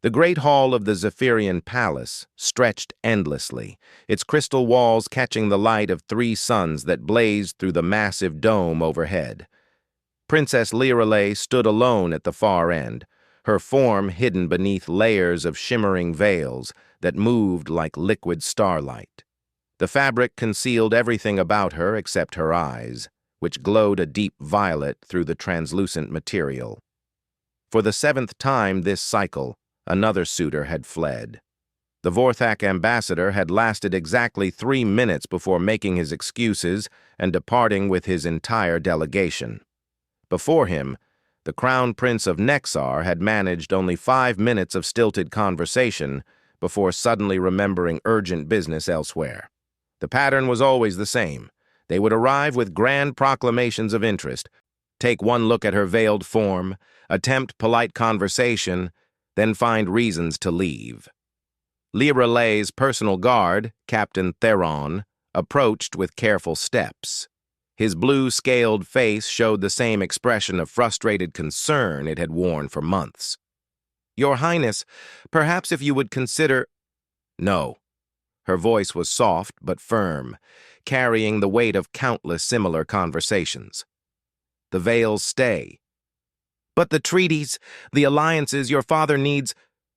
The great hall of the Zephyrian Palace stretched endlessly, its crystal walls catching the light of 3 suns that blazed through the massive dome overhead. Princess Lirelei stood alone at the far end, her form hidden beneath layers of shimmering veils that moved like liquid starlight. The fabric concealed everything about her except her eyes, which glowed a deep violet through the translucent material. For the 7th time this cycle, another suitor had fled. The Vorthak ambassador had lasted exactly 3 minutes before making his excuses and departing with his entire delegation. Before him, the Crown Prince of Nexar had managed only 5 minutes of stilted conversation before suddenly remembering urgent business elsewhere. The pattern was always the same. They would arrive with grand proclamations of interest, take one look at her veiled form, attempt polite conversation, then find reasons to leave. Lirelei's personal guard, Captain Theron, approached with careful steps. His blue-scaled face showed the same expression of frustrated concern it had worn for months. "Your Highness, perhaps if you would consider—" "No." Her voice was soft but firm, carrying the weight of countless similar conversations. "The veils stay. But the treaties, the alliances your father needs,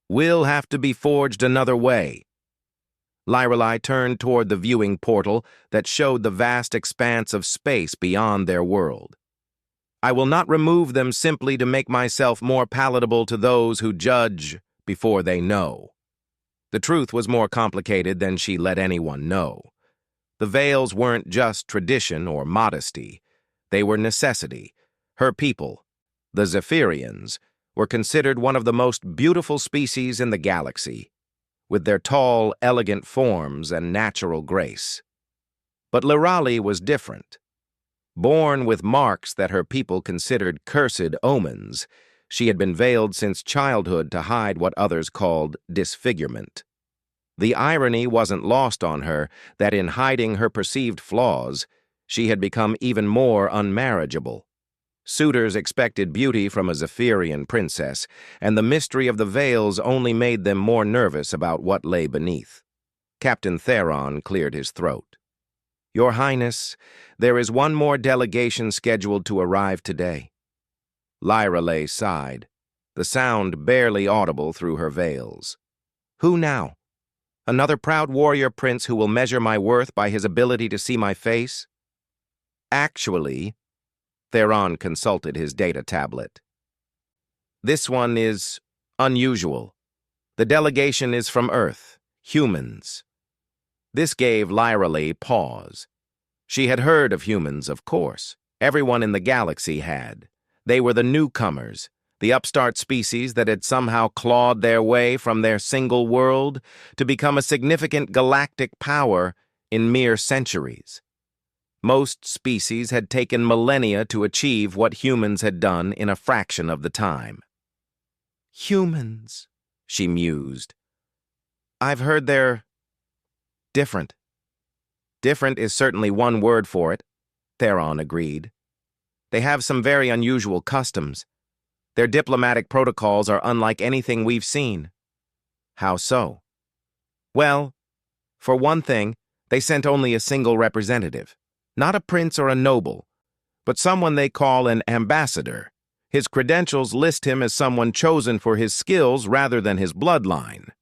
will have to be forged another way." Lirelei turned toward the viewing portal that showed the vast expanse of space beyond their world. "I will not remove them simply to make myself more palatable to those who judge before they know." The truth was more complicated than she let anyone know. The veils weren't just tradition or modesty. They were necessity. Her people, the Zephyrians, were considered one of the most beautiful species in the galaxy, with their tall, elegant forms and natural grace. But Lirelei was different. Born with marks that her people considered cursed omens, she had been veiled since childhood to hide what others called disfigurement. The irony wasn't lost on her that in hiding her perceived flaws, she had become even more unmarriageable. Suitors expected beauty from a Zephyrian princess, and the mystery of the veils only made them more nervous about what lay beneath. Captain Theron cleared his throat. "Your Highness, there is one more delegation scheduled to arrive today." Lirelei sighed, the sound barely audible through her veils. "Who now? Another proud warrior prince who will measure my worth by his ability to see my face?" "Actually," Theron consulted his data tablet, "this one is unusual. The delegation is from Earth, humans." This gave Lirelei pause. She had heard of humans, of course. Everyone in the galaxy had. They were the newcomers, the upstart species that had somehow clawed their way from their single world to become a significant galactic power in mere centuries. Most species had taken millennia to achieve what humans had done in a fraction of the time. "Humans," she mused. "I've heard they're different." "Different is certainly one word for it," Theron agreed. "They have some very unusual customs. Their diplomatic protocols are unlike anything we've seen." "How so?" "Well, for one thing, they sent only a single representative. Not a prince or a noble, but someone they call an ambassador. His credentials list him as someone chosen for his skills rather than his bloodline."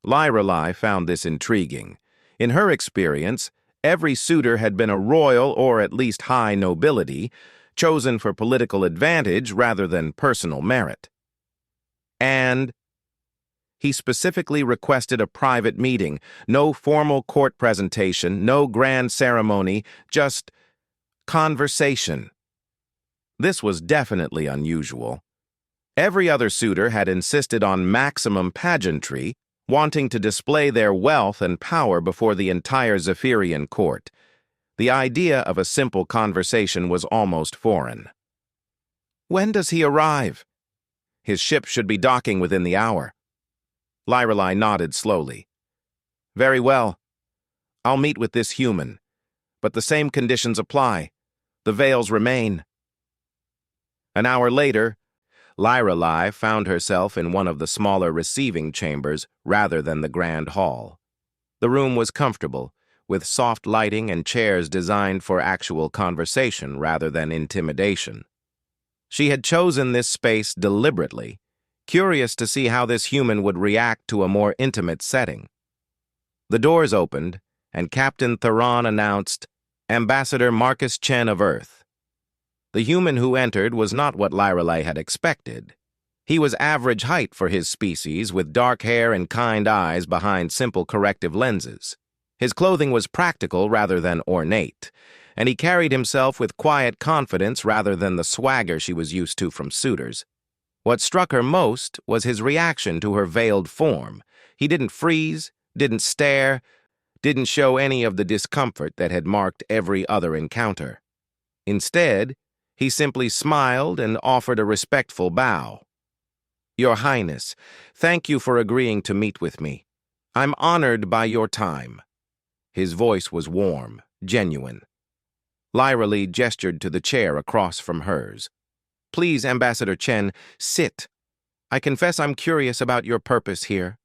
Lirelei found this intriguing. In her experience, every suitor had been a royal or at least high nobility, chosen for political advantage rather than personal merit. And he specifically requested a private meeting, no formal court presentation, no grand ceremony, just conversation. This was definitely unusual. Every other suitor had insisted on maximum pageantry, wanting to display their wealth and power before the entire Zephyrian court. The idea of a simple conversation was almost foreign. "When does he arrive?" "His ship should be docking within the hour." Lirelei nodded slowly. "Very well. I'll meet with this human. But the same conditions apply. The veils remain." An hour later, Lyrelai found herself in one of the smaller receiving chambers rather than the grand hall. The room was comfortable, with soft lighting and chairs designed for actual conversation rather than intimidation. She had chosen this space deliberately, curious to see how this human would react to a more intimate setting. The doors opened, and Captain Theron announced, "Ambassador Marcus Chen of Earth." The human who entered was not what Lyrelai had expected. He was average height for his species, with dark hair and kind eyes behind simple corrective lenses. His clothing was practical rather than ornate, and he carried himself with quiet confidence rather than the swagger she was used to from suitors. What struck her most was his reaction to her veiled form. He didn't freeze, didn't stare, didn't show any of the discomfort that had marked every other encounter. Instead, he simply smiled and offered a respectful bow. "Your Highness, thank you for agreeing to meet with me. I'm honored by your time." His voice was warm, genuine. Lyrelai gestured to the chair across from hers. "Please, Ambassador Chen, sit. I confess I'm curious about your purpose here."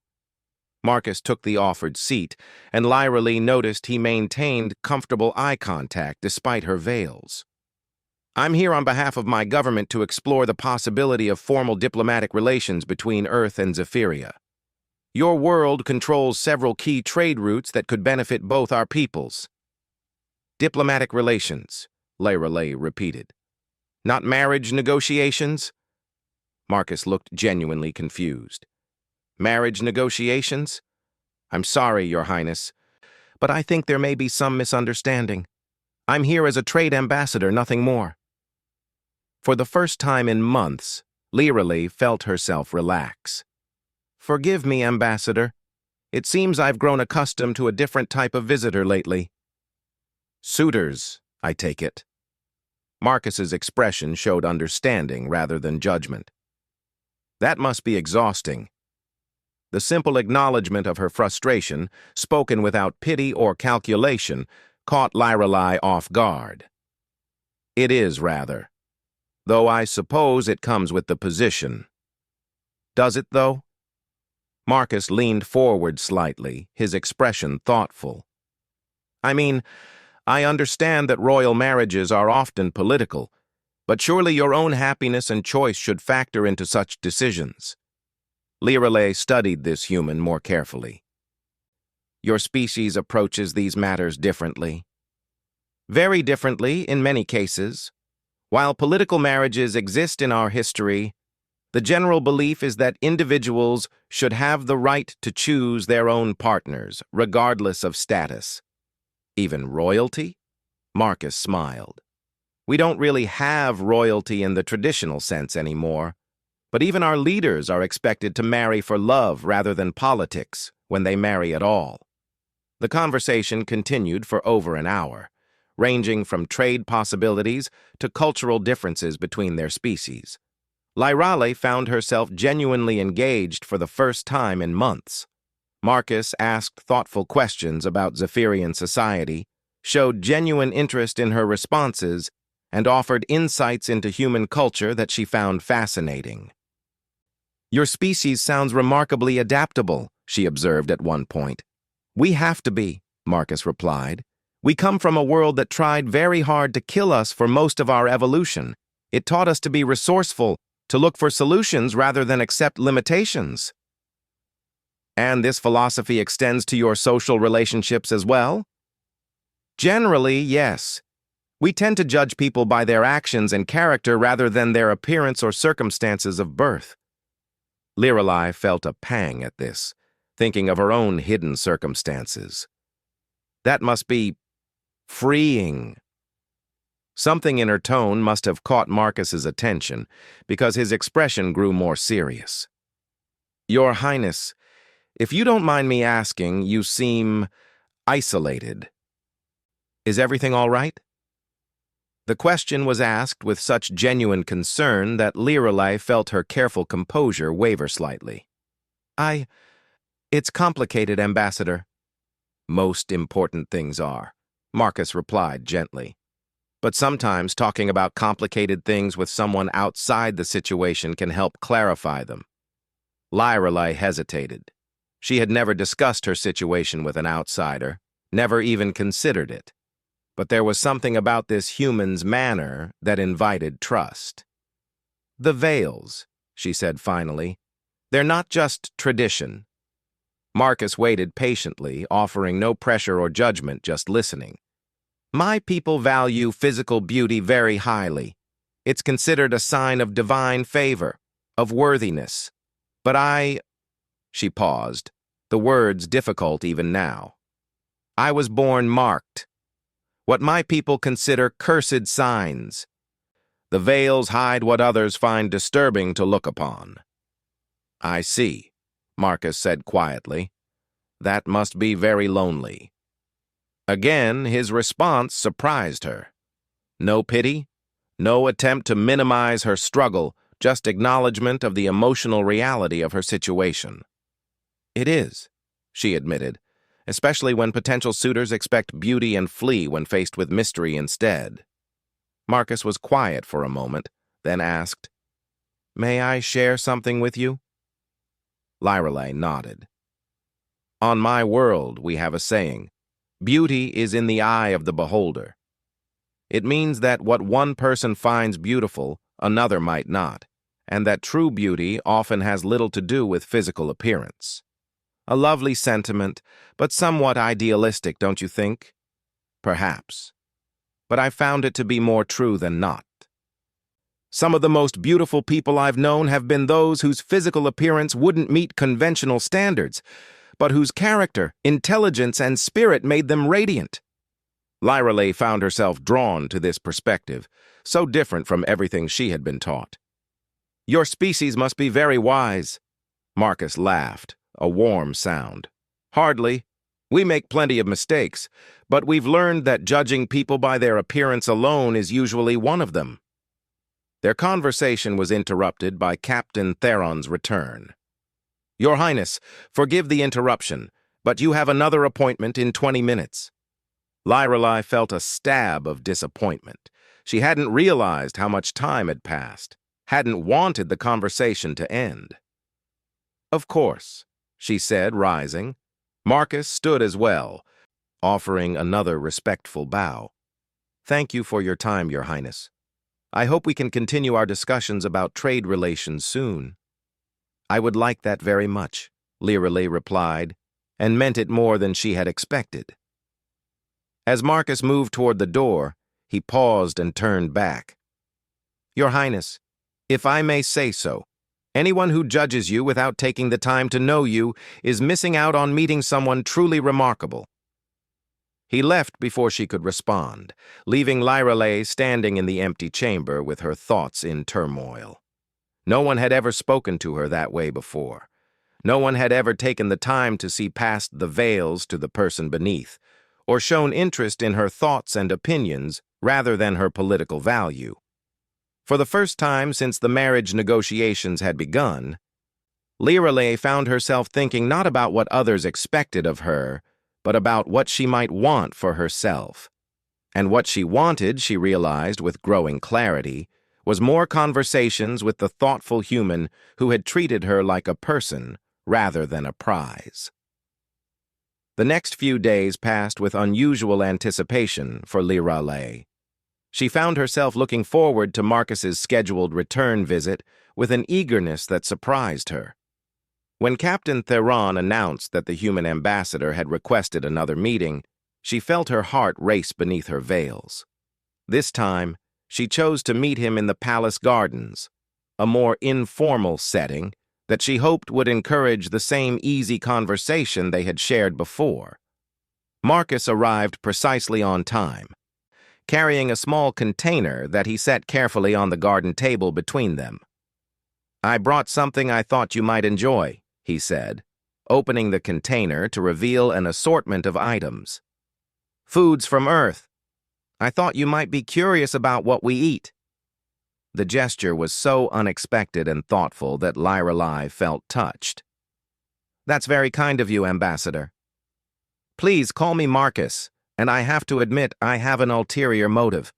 Marcus took the offered seat, and Lyrelai noticed he maintained comfortable eye contact despite her veils. "I'm here on behalf of my government to explore the possibility of formal diplomatic relations between Earth and Zephyria. Your world controls several key trade routes that could benefit both our peoples." "Diplomatic relations," Lyrelai repeated. "Not marriage negotiations?" Marcus looked genuinely confused. "Marriage negotiations? I'm sorry, Your Highness, but I think there may be some misunderstanding. I'm here as a trade ambassador, nothing more." For the first time in months, Lyrelai felt herself relax. "Forgive me, Ambassador. It seems I've grown accustomed to a different type of visitor lately." "Suitors, I take it." Marcus's expression showed understanding rather than judgment. "That must be exhausting." The simple acknowledgement of her frustration, spoken without pity or calculation, caught Lyrelai off guard. "It is, rather. Though I suppose it comes with the position." "Does it, though?" Marcus leaned forward slightly, his expression thoughtful. "I mean, I understand that royal marriages are often political, but surely your own happiness and choice should factor into such decisions." Lyrelai studied this human more carefully. "Your species approaches these matters differently." "Very differently in many cases. While political marriages exist in our history, the general belief is that individuals should have the right to choose their own partners, regardless of status." "Even royalty?" Marcus smiled. "We don't really have royalty in the traditional sense anymore, but even our leaders are expected to marry for love rather than politics when they marry at all." The conversation continued for over an hour, ranging from trade possibilities to cultural differences between their species. Lyrelai found herself genuinely engaged for the first time in months. Marcus asked thoughtful questions about Zephyrian society, showed genuine interest in her responses, and offered insights into human culture that she found fascinating. "Your species sounds remarkably adaptable," she observed at one point. "We have to be," Marcus replied. "We come from a world that tried very hard to kill us for most of our evolution. It taught us to be resourceful, to look for solutions rather than accept limitations." "And this philosophy extends to your social relationships as well?" "Generally, yes. We tend to judge people by their actions and character rather than their appearance or circumstances of birth." Lyrelai felt a pang at this, thinking of her own hidden circumstances. "That must be freeing." Something in her tone must have caught Marcus's attention, because his expression grew more serious. "Your Highness, if you don't mind me asking, you seem isolated. Is everything all right?" The question was asked with such genuine concern that Lyrelai felt her careful composure waver slightly. It's complicated, Ambassador." "Most important things are," Marcus replied gently. But sometimes talking about complicated things with someone outside the situation can help clarify them. Lyrelei hesitated. She had never discussed her situation with an outsider, never even considered it. But there was something about this human's manner that invited trust. "The veils," she said finally. "They're not just tradition." Marcus waited patiently, offering no pressure or judgment, just listening. "My people value physical beauty very highly. It's considered a sign of divine favor, of worthiness. But She paused, the words difficult even now. "I was born marked. What my people consider cursed signs. The veils hide what others find disturbing to look upon." "I see," Marcus said quietly. "That must be very lonely." Again, his response surprised her. No pity, no attempt to minimize her struggle, just acknowledgement of the emotional reality of her situation. "It is," she admitted, "especially when potential suitors expect beauty and flee when faced with mystery instead." Marcus was quiet for a moment, then asked, "May I share something with you?" Lyrelei nodded. "On my world, we have a saying, beauty is in the eye of the beholder. It means that what one person finds beautiful, another might not, and that true beauty often has little to do with physical appearance. A lovely sentiment, but somewhat idealistic, don't you think? Perhaps. But I found it to be more true than not. Some of the most beautiful people I've known have been those whose physical appearance wouldn't meet conventional standards, but whose character, intelligence, and spirit made them radiant." Lyrelei found herself drawn to this perspective, so different from everything she had been taught. "Your species must be very wise." Marcus laughed, a warm sound. "Hardly. We make plenty of mistakes, but we've learned that judging people by their appearance alone is usually one of them." Their conversation was interrupted by Captain Theron's return. "Your Highness, forgive the interruption, but you have another appointment in 20 minutes. Lyrelei felt a stab of disappointment. She hadn't realized how much time had passed, hadn't wanted the conversation to end. "Of course," she said, rising. Marcus stood as well, offering another respectful bow. "Thank you for your time, Your Highness. I hope we can continue our discussions about trade relations soon." "I would like that very much," Lyrelei replied, and meant it more than she had expected. As Marcus moved toward the door, he paused and turned back. "Your Highness, if I may say so, anyone who judges you without taking the time to know you is missing out on meeting someone truly remarkable." He left before she could respond, leaving Lyrelei standing in the empty chamber with her thoughts in turmoil. No one had ever spoken to her that way before. No one had ever taken the time to see past the veils to the person beneath, or shown interest in her thoughts and opinions rather than her political value. For the first time since the marriage negotiations had begun, Lyrelei found herself thinking not about what others expected of her, but about what she might want for herself. And what she wanted, she realized with growing clarity, was more conversations with the thoughtful human who had treated her like a person rather than a prize. The next few days passed with unusual anticipation for Lyrelei. She found herself looking forward to Marcus's scheduled return visit with an eagerness that surprised her. When Captain Theron announced that the human ambassador had requested another meeting, she felt her heart race beneath her veils. This time, she chose to meet him in the palace gardens, a more informal setting that she hoped would encourage the same easy conversation they had shared before. Marcus arrived precisely on time, carrying a small container that he set carefully on the garden table between them. "I brought something I thought you might enjoy," he said, opening the container to reveal an assortment of items. "Foods from Earth. I thought you might be curious about what we eat." The gesture was so unexpected and thoughtful that Lyrelei felt touched. "That's very kind of you, Ambassador. Please call me Marcus, and I have to admit I have an ulterior motive.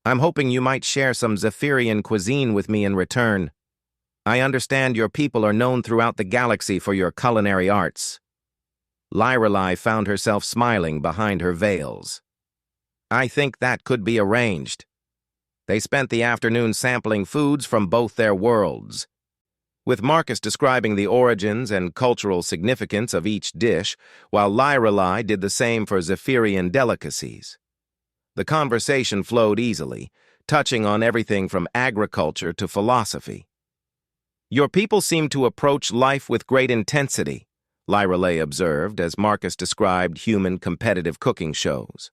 I'm hoping you might share some Zephyrian cuisine with me in return. I understand your people are known throughout the galaxy for your culinary arts. Lyrelei found herself smiling behind her veils. I think that could be arranged. They spent the afternoon sampling foods from both their worlds, with Marcus describing the origins and cultural significance of each dish, while Lyrelei did the same for Zephyrian delicacies. The conversation flowed easily, touching on everything from agriculture to philosophy. Your people seem to approach life with great intensity, Lyrelei observed as Marcus described human competitive cooking shows.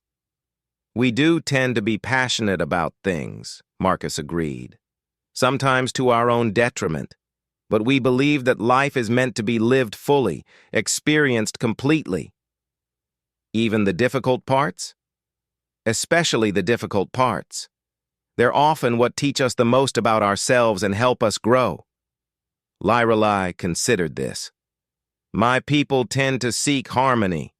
We do tend to be passionate about things, Marcus agreed, sometimes to our own detriment, but we believe that life is meant to be lived fully, experienced completely. Even the difficult parts? Especially the difficult parts. They're often what teach us the most about ourselves and help us grow. Lyrelei considered this. My people tend to seek harmony,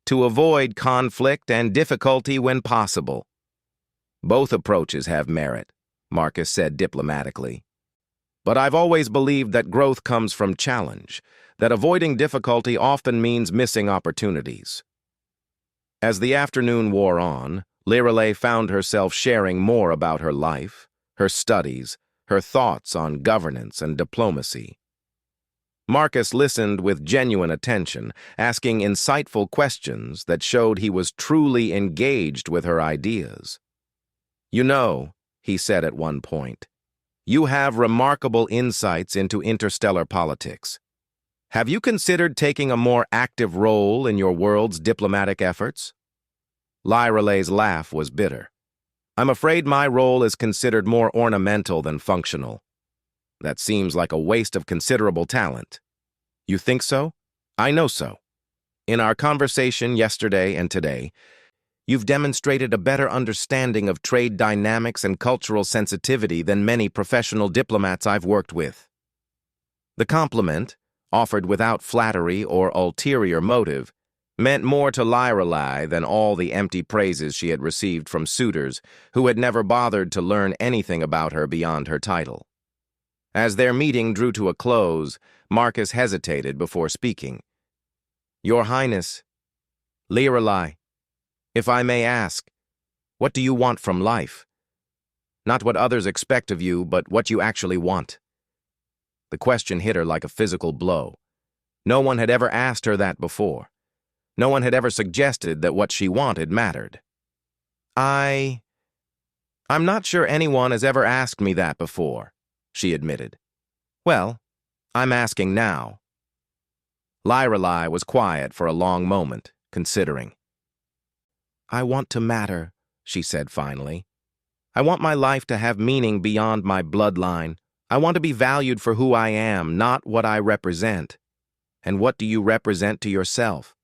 to avoid conflict and difficulty when possible. Both approaches have merit, Marcus said diplomatically. But I've always believed that growth comes from challenge, that avoiding difficulty often means missing opportunities. As the afternoon wore on, Lyrelei found herself sharing more about her life, her studies, her thoughts on governance and diplomacy. Marcus listened with genuine attention, asking insightful questions that showed he was truly engaged with her ideas. You know, he said at one point, you have remarkable insights into interstellar politics. Have you considered taking a more active role in your world's diplomatic efforts? Lyrelei's laugh was bitter. I'm afraid my role is considered more ornamental than functional. That seems like a waste of considerable talent. You think so? I know so. In our conversation yesterday and today, you've demonstrated a better understanding of trade dynamics and cultural sensitivity than many professional diplomats I've worked with. The compliment, offered without flattery or ulterior motive, meant more to Lyrelei than all the empty praises she had received from suitors who had never bothered to learn anything about her beyond her title. As their meeting drew to a close, Marcus hesitated before speaking. Your Highness, Lyrelei, if I may ask, what do you want from life? Not what others expect of you, but what you actually want. The question hit her like a physical blow. No one had ever asked her that before. No one had ever suggested that what she wanted mattered. I'm not sure anyone has ever asked me that before, she admitted. Well, I'm asking now. Lyrelei was quiet for a long moment, considering. I want to matter, she said finally. I want my life to have meaning beyond my bloodline. I want to be valued for who I am, not what I represent. And what do you represent to yourself?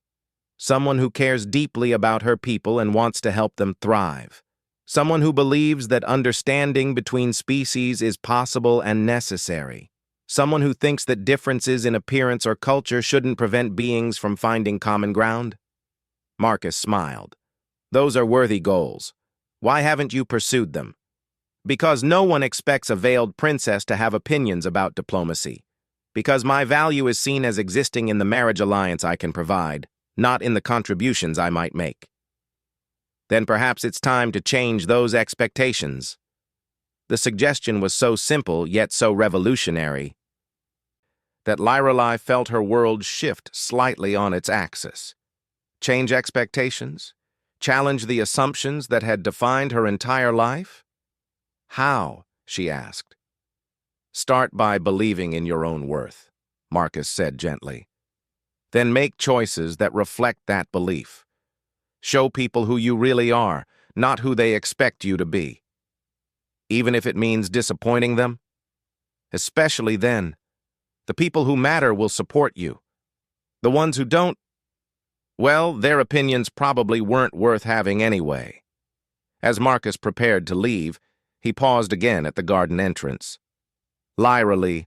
Someone who cares deeply about her people and wants to help them thrive. Someone who believes that understanding between species is possible and necessary. Someone who thinks that differences in appearance or culture shouldn't prevent beings from finding common ground. Marcus smiled. Those are worthy goals. Why haven't you pursued them? Because no one expects a veiled princess to have opinions about diplomacy. Because my value is seen as existing in the marriage alliance I can provide, not in the contributions I might make. Then perhaps it's time to change those expectations. The suggestion was so simple, yet so revolutionary, that Lyrelei felt her world shift slightly on its axis. Change expectations? Challenge the assumptions that had defined her entire life? How? She asked. Start by believing in your own worth, Marcus said gently. Then make choices that reflect that belief. Show people who you really are, not who they expect you to be. Even if it means disappointing them. Especially then, the people who matter will support you. The ones who don't, well, their opinions probably weren't worth having anyway. As Marcus prepared to leave, he paused again at the garden entrance. Lyrelei,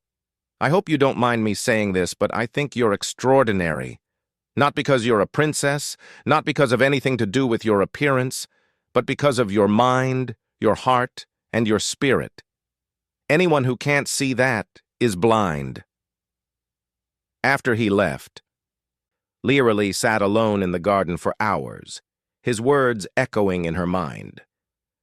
I hope you don't mind me saying this, but I think you're extraordinary. Not because you're a princess, not because of anything to do with your appearance, but because of your mind, your heart, and your spirit. Anyone who can't see that is blind. After he left, Leerily sat alone in the garden for hours, his words echoing in her mind.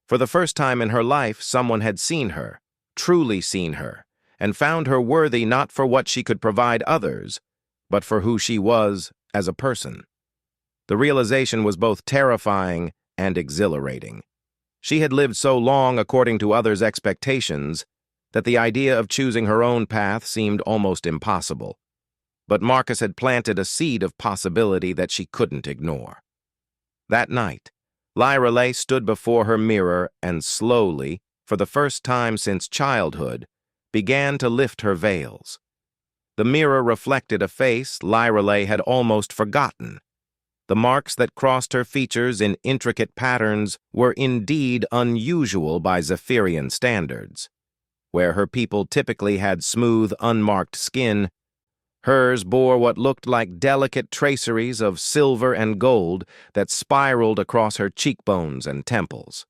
For the first time in her life, someone had seen her, truly seen her, and found her worthy not for what she could provide others, but for who she was as a person. The realization was both terrifying and exhilarating. She had lived so long according to others' expectations that the idea of choosing her own path seemed almost impossible. But Marcus had planted a seed of possibility that she couldn't ignore. That night, Leerily stood before her mirror and slowly, for the first time since childhood, began to lift her veils. The mirror reflected a face Leerily had almost forgotten. The marks that crossed her features in intricate patterns were indeed unusual by Zephyrian standards. Where her people typically had smooth, unmarked skin, hers bore what looked like delicate traceries of silver and gold that spiraled across her cheekbones and temples.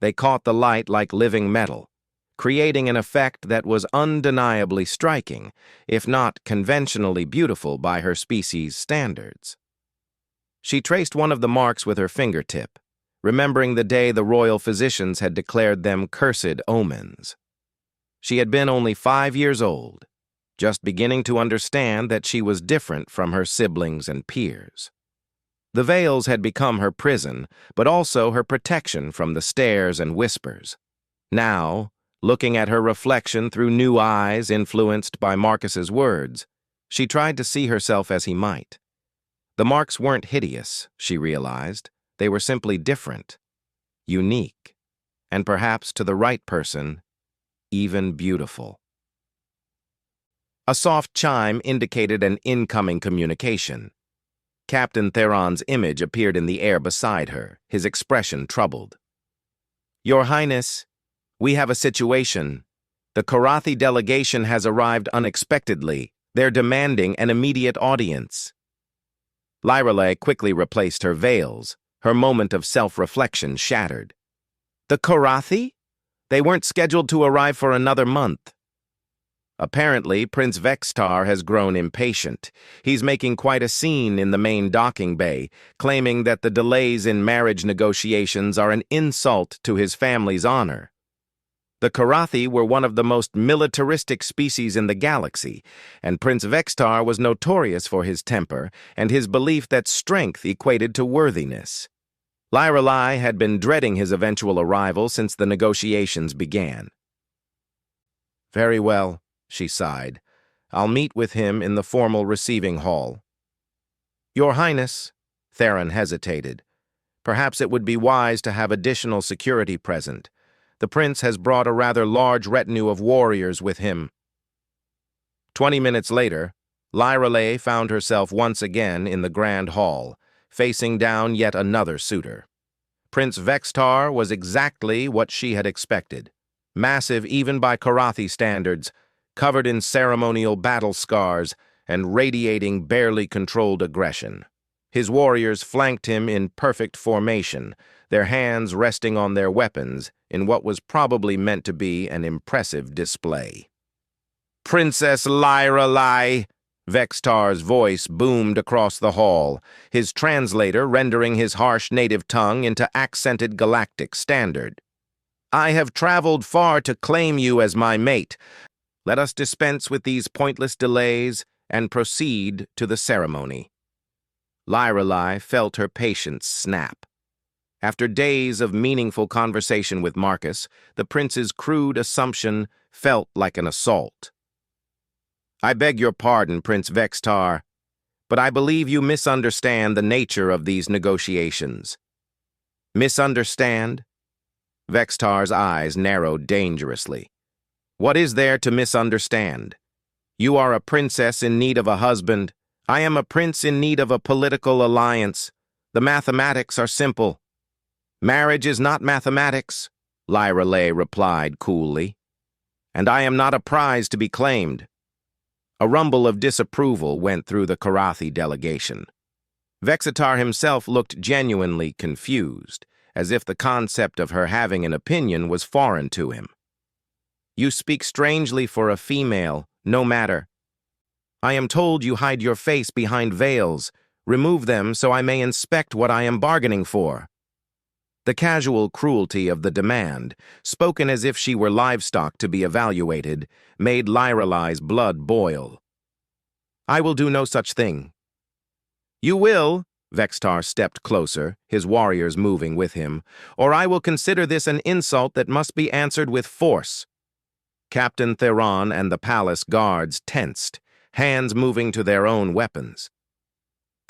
They caught the light like living metal, creating an effect that was undeniably striking, if not conventionally beautiful by her species' standards. She traced one of the marks with her fingertip, remembering the day the royal physicians had declared them cursed omens. She had been only 5 years old, just beginning to understand that she was different from her siblings and peers. The veils had become her prison, but also her protection from the stares and whispers. Now, looking at her reflection through new eyes influenced by Marcus's words, she tried to see herself as he might. The marks weren't hideous, she realized. They were simply different, unique, and perhaps to the right person, even beautiful. A soft chime indicated an incoming communication. Captain Theron's image appeared in the air beside her, his expression troubled. "Your Highness, we have a situation. The Korathi delegation has arrived unexpectedly. They're demanding an immediate audience." Leerily quickly replaced her veils, her moment of self-reflection shattered. "The Korathi? They weren't scheduled to arrive for another month." Apparently, Prince Vextar has grown impatient. He's making quite a scene in the main docking bay, claiming that the delays in marriage negotiations are an insult to his family's honor. The Korathi were one of the most militaristic species in the galaxy, and Prince Vextar was notorious for his temper and his belief that strength equated to worthiness. Leerily had been dreading his eventual arrival since the negotiations began. "Very well," she sighed. "I'll meet with him in the formal receiving hall." "Your Highness," Theron hesitated. "Perhaps it would be wise to have additional security present. The prince has brought a rather large retinue of warriors with him." 20 minutes later, Leerily found herself once again in the grand hall, facing down yet another suitor. Prince Vextar was exactly what she had expected. Massive even by Korathi standards, covered in ceremonial battle scars and radiating barely controlled aggression. His warriors flanked him in perfect formation, their hands resting on their weapons in what was probably meant to be an impressive display. "Princess Leerily!" Vextar's voice boomed across the hall, his translator rendering his harsh native tongue into accented galactic standard. "I have traveled far to claim you as my mate. Let us dispense with these pointless delays and proceed to the ceremony." Leerily felt her patience snap. After days of meaningful conversation with Marcus, the prince's crude assumption felt like an assault. "I beg your pardon, Prince Vextar, but I believe you misunderstand the nature of these negotiations." "Misunderstand?" Vextar's eyes narrowed dangerously. "What is there to misunderstand? You are a princess in need of a husband. I am a prince in need of a political alliance. The mathematics are simple." "Marriage is not mathematics," Leerily replied coolly. "And I am not a prize to be claimed." A rumble of disapproval went through the Korathi delegation. Vextar himself looked genuinely confused, as if the concept of her having an opinion was foreign to him. "You speak strangely for a female, no matter. I am told you hide your face behind veils. Remove them so I may inspect what I am bargaining for." The casual cruelty of the demand, spoken as if she were livestock to be evaluated, made Lyrelai's blood boil. "I will do no such thing." "You will," Vextar stepped closer, his warriors moving with him, "or I will consider this an insult that must be answered with force." Captain Theron and the palace guards tensed, hands moving to their own weapons.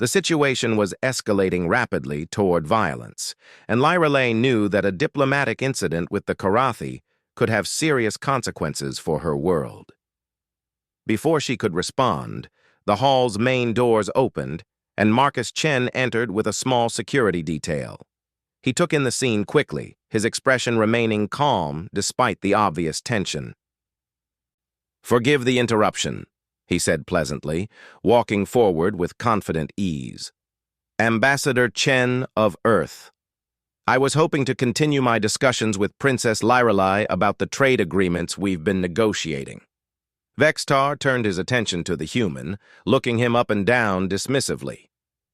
The situation was escalating rapidly toward violence, and Lyrelai knew that a diplomatic incident with the Karathi could have serious consequences for her world. Before she could respond, the hall's main doors opened, and Marcus Chen entered with a small security detail. He took in the scene quickly, his expression remaining calm despite the obvious tension. "Forgive the interruption," he said pleasantly, walking forward with confident ease. "Ambassador Chen of Earth. I was hoping to continue my discussions with Princess Lyrelai about the trade agreements we've been negotiating." Vextar turned his attention to the human, looking him up and down dismissively.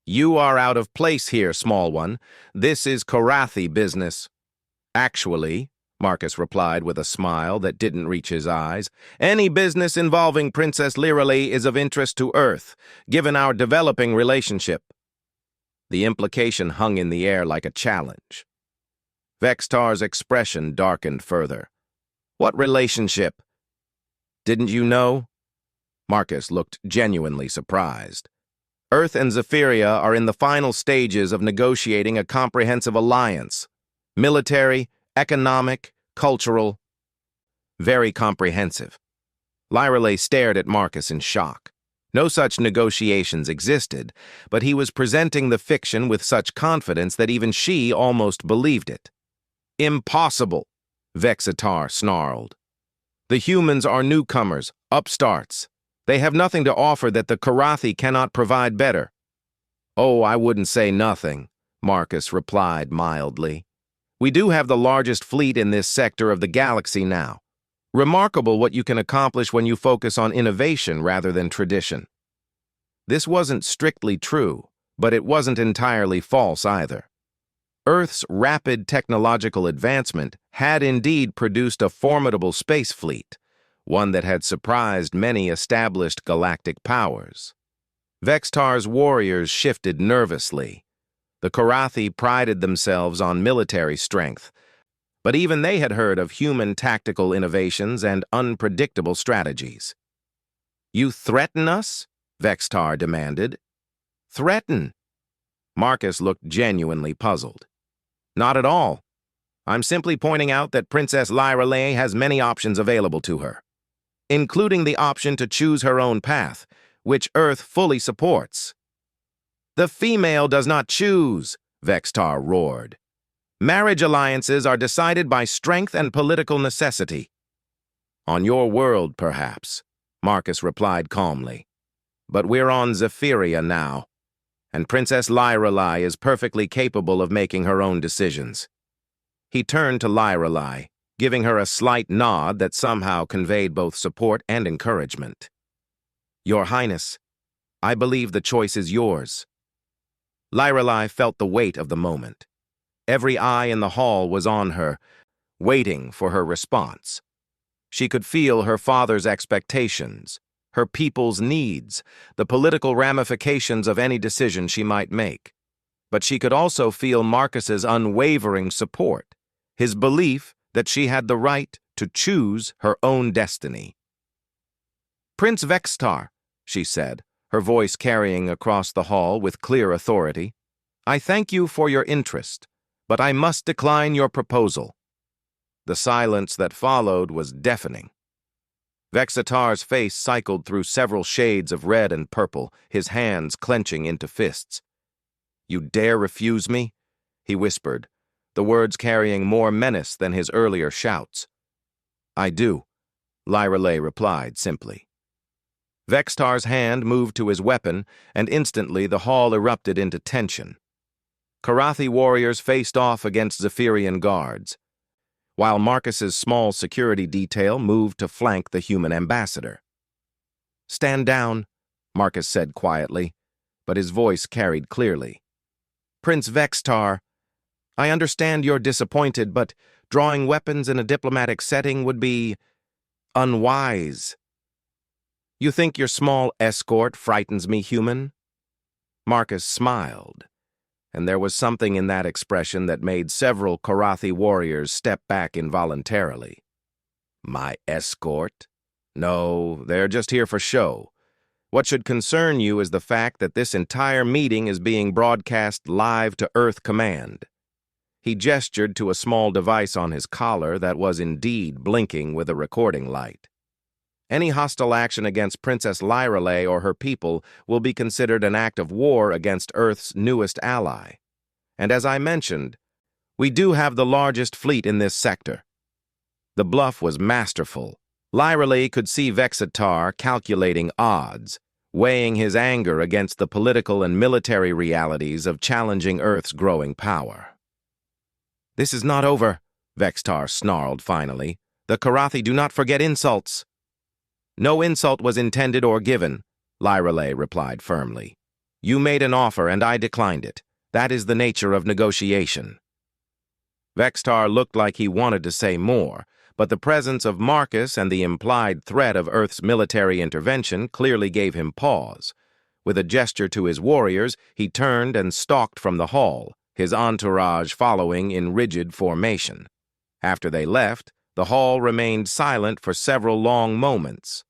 "You are out of place here, small one. This is Karathi business." "Actually," Marcus replied with a smile that didn't reach his eyes, "any business involving Princess Lyrelai is of interest to Earth, given our developing relationship." The implication hung in the air like a challenge. Vextar's expression darkened further. "What relationship?" "Didn't you know?" Marcus looked genuinely surprised. "Earth and Zephyria are in the final stages of negotiating a comprehensive alliance. Military, economic, cultural. Very comprehensive." Lyrelai stared at Marcus in shock. No such negotiations existed, but he was presenting the fiction with such confidence that even she almost believed it. "Impossible," Vexitar snarled. "The humans are newcomers, upstarts. They have nothing to offer that the Karathi cannot provide better." "Oh, I wouldn't say nothing," Marcus replied mildly. "We do have the largest fleet in this sector of the galaxy now. Remarkable what you can accomplish when you focus on innovation rather than tradition." This wasn't strictly true, but it wasn't entirely false either. Earth's rapid technological advancement had indeed produced a formidable space fleet, one that had surprised many established galactic powers. Vextar's warriors shifted nervously. The Karathi prided themselves on military strength, but even they had heard of human tactical innovations and unpredictable strategies. "You threaten us?" Vextar demanded. "Threaten?" Marcus looked genuinely puzzled. "Not at all. I'm simply pointing out that Princess Lyrelai has many options available to her, including the option to choose her own path, which Earth fully supports." "The female does not choose," Vextar roared. "Marriage alliances are decided by strength and political necessity." "On your world, perhaps," Marcus replied calmly. "But we're on Zephyria now, and Princess Lyrelai is perfectly capable of making her own decisions." He turned to Lyrelai, giving her a slight nod that somehow conveyed both support and encouragement. "Your Highness, I believe the choice is yours." Lyrelai felt the weight of the moment. Every eye in the hall was on her, waiting for her response. She could feel her father's expectations, her people's needs, the political ramifications of any decision she might make. But she could also feel Marcus's unwavering support, his belief that she had the right to choose her own destiny. "Prince Vextar," she said, her voice carrying across the hall with clear authority, "I thank you for your interest, but I must decline your proposal." The silence that followed was deafening. Vexitar's face cycled through several shades of red and purple, his hands clenching into fists. "You dare refuse me?" he whispered, the words carrying more menace than his earlier shouts. "I do," Lyrelai replied simply. Vextar's hand moved to his weapon, and instantly the hall erupted into tension. Karathi warriors faced off against Zephyrian guards, while Marcus's small security detail moved to flank the human ambassador. "Stand down," Marcus said quietly, but his voice carried clearly. "Prince Vextar, I understand you're disappointed, but drawing weapons in a diplomatic setting would be unwise. You think your small escort frightens me, human?" Marcus smiled, and there was something in that expression that made several Karathi warriors step back involuntarily. "My escort? No, they're just here for show. What should concern you is the fact that this entire meeting is being broadcast live to Earth Command." He gestured to a small device on his collar that was indeed blinking with a recording light. "Any hostile action against Princess Lyrale or her people will be considered an act of war against Earth's newest ally. And as I mentioned, we do have the largest fleet in this sector." The bluff was masterful. Lyrale could see Vexatar calculating odds, weighing his anger against the political and military realities of challenging Earth's growing power. "This is not over," Vexatar snarled finally. "The Karathi do not forget insults." "No insult was intended or given," Lyrale replied firmly. "You made an offer and I declined it. That is the nature of negotiation." Vexatar looked like he wanted to say more, but the presence of Marcus and the implied threat of Earth's military intervention clearly gave him pause. With a gesture to his warriors, he turned and stalked from the hall, his entourage following in rigid formation. After they left, the hall remained silent for several long moments.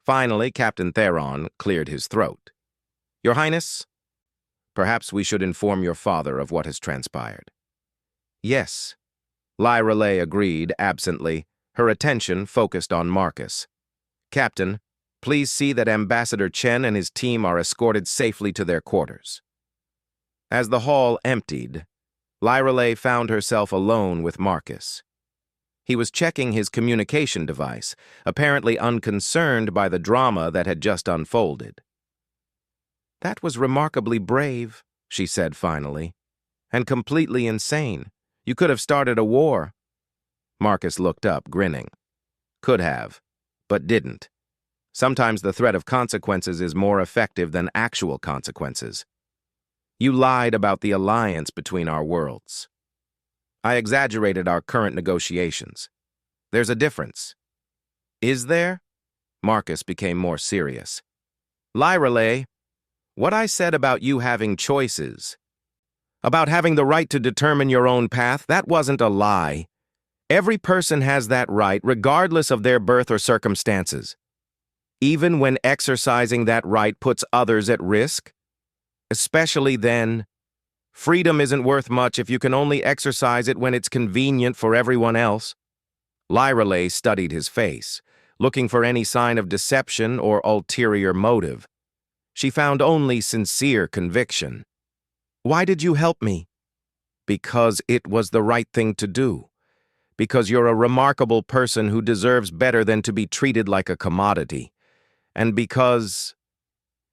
Finally, Captain Theron cleared his throat. "Your Highness, perhaps we should inform your father of what has transpired." "Yes," Lyrale agreed absently, her attention focused on Marcus. "Captain, please see that Ambassador Chen and his team are escorted safely to their quarters." As the hall emptied, Lyrale found herself alone with Marcus. He was checking his communication device, apparently unconcerned by the drama that had just unfolded. "That was remarkably brave," she said finally, "and completely insane. You could have started a war." Marcus looked up, grinning. "Could have, but didn't. Sometimes the threat of consequences is more effective than actual consequences. You lied about the alliance between our worlds. I exaggerated our current negotiations. There's a difference." "Is there?" Marcus became more serious. "Lyrale, what I said about you having choices, about having the right to determine your own path, that wasn't a lie. Every person has that right, regardless of their birth or circumstances. Even when exercising that right puts others at risk. Especially then, freedom isn't worth much if you can only exercise it when it's convenient for everyone else." Lyrale studied his face, looking for any sign of deception or ulterior motive. She found only sincere conviction. "Why did you help me?" "Because it was the right thing to do. Because you're a remarkable person who deserves better than to be treated like a commodity. And because—"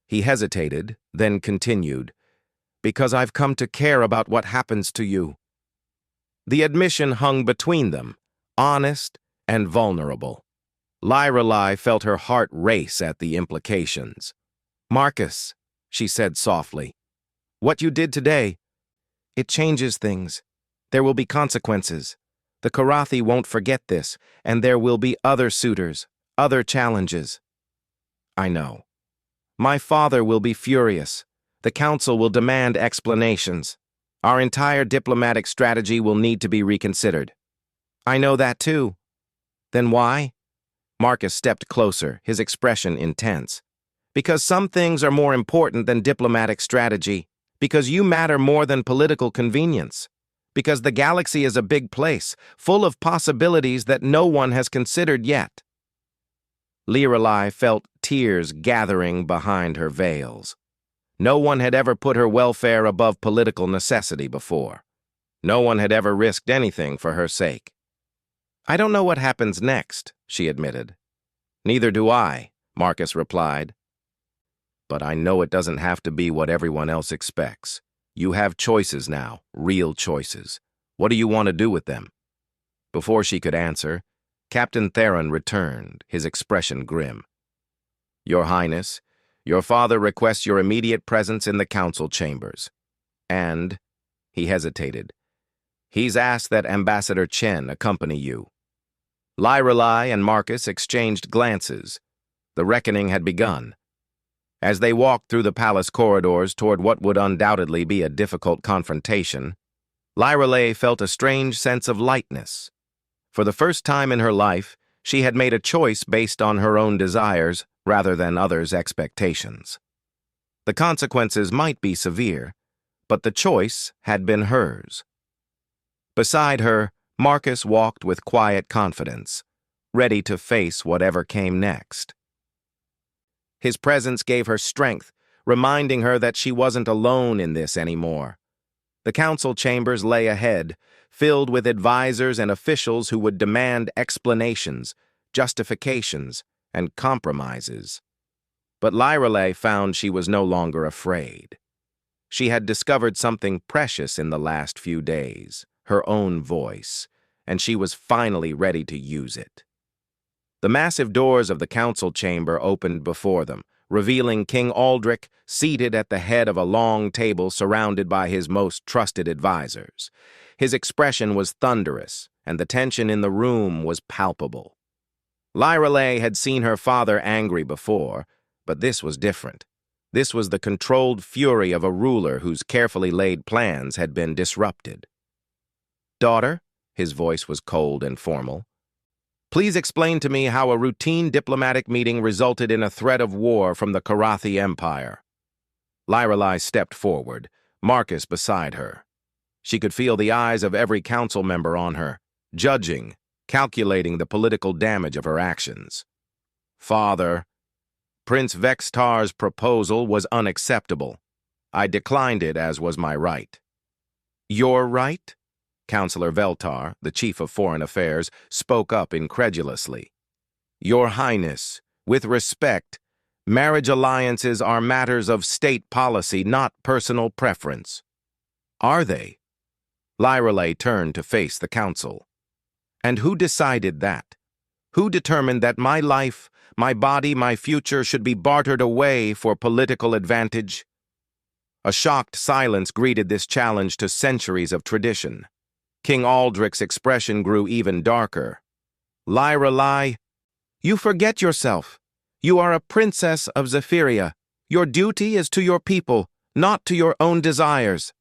He hesitated, then continued, "because I've come to care about what happens to you." The admission hung between them, honest and vulnerable. Lyrale felt her heart race at the implications. "Marcus," she said softly, "what you did today, it changes things. There will be consequences. The Karathi won't forget this, and there will be other suitors, other challenges." "I know. My father will be furious. The council will demand explanations. Our entire diplomatic strategy will need to be reconsidered." "I know that too." "Then why?" Marcus stepped closer, his expression intense. "Because some things are more important than diplomatic strategy. Because you matter more than political convenience. Because the galaxy is a big place, full of possibilities that no one has considered yet." Lyrale felt tears gathering behind her veils. No one had ever put her welfare above political necessity before. No one had ever risked anything for her sake. "I don't know what happens next," she admitted. "Neither do I," Marcus replied. "But I know it doesn't have to be what everyone else expects. You have choices now, real choices. What do you want to do with them? Before she could answer, Captain Theron returned, his expression grim. Your Highness, your father requests your immediate presence in the council chambers. And, he hesitated, he's asked that Ambassador Chen accompany you. Lyrelai and Marcus exchanged glances. The reckoning had begun. As they walked through the palace corridors toward what would undoubtedly be a difficult confrontation, Lyrelai felt a strange sense of lightness. For the first time in her life, she had made a choice based on her own desires rather than others' expectations. The consequences might be severe, but the choice had been hers. Beside her, Marcus walked with quiet confidence, ready to face whatever came next. His presence gave her strength, reminding her that she wasn't alone in this anymore. The council chambers lay ahead, filled with advisors and officials who would demand explanations, justifications, and compromises. But Lyrelai found she was no longer afraid. She had discovered something precious in the last few days, her own voice, and she was finally ready to use it. The massive doors of the council chamber opened before them, revealing King Aldrich seated at the head of a long table surrounded by his most trusted advisors. His expression was thunderous, and the tension in the room was palpable. Lyrelai had seen her father angry before, but this was different. This was the controlled fury of a ruler whose carefully laid plans had been disrupted. "Daughter," his voice was cold and formal, "please explain to me how a routine diplomatic meeting resulted in a threat of war from the Karathi Empire." Lyrelai stepped forward, Marcus beside her. She could feel the eyes of every council member on her, judging, calculating the political damage of her actions. "Father, Prince Vextar's proposal was unacceptable. I declined it, as was my right." "Your right?" Councillor Veltar, the chief of foreign affairs, spoke up incredulously. "Your Highness, with respect, marriage alliances are matters of state policy, not personal preference." "Are they?" Lyrelai turned to face the council. "And who decided that? Who determined that my life, my body, my future should be bartered away for political advantage?" A shocked silence greeted this challenge to centuries of tradition. King Aldrich's expression grew even darker. "Lyrelai, you forget yourself. You are a princess of Zephyria. Your duty is to your people, not to your own desires."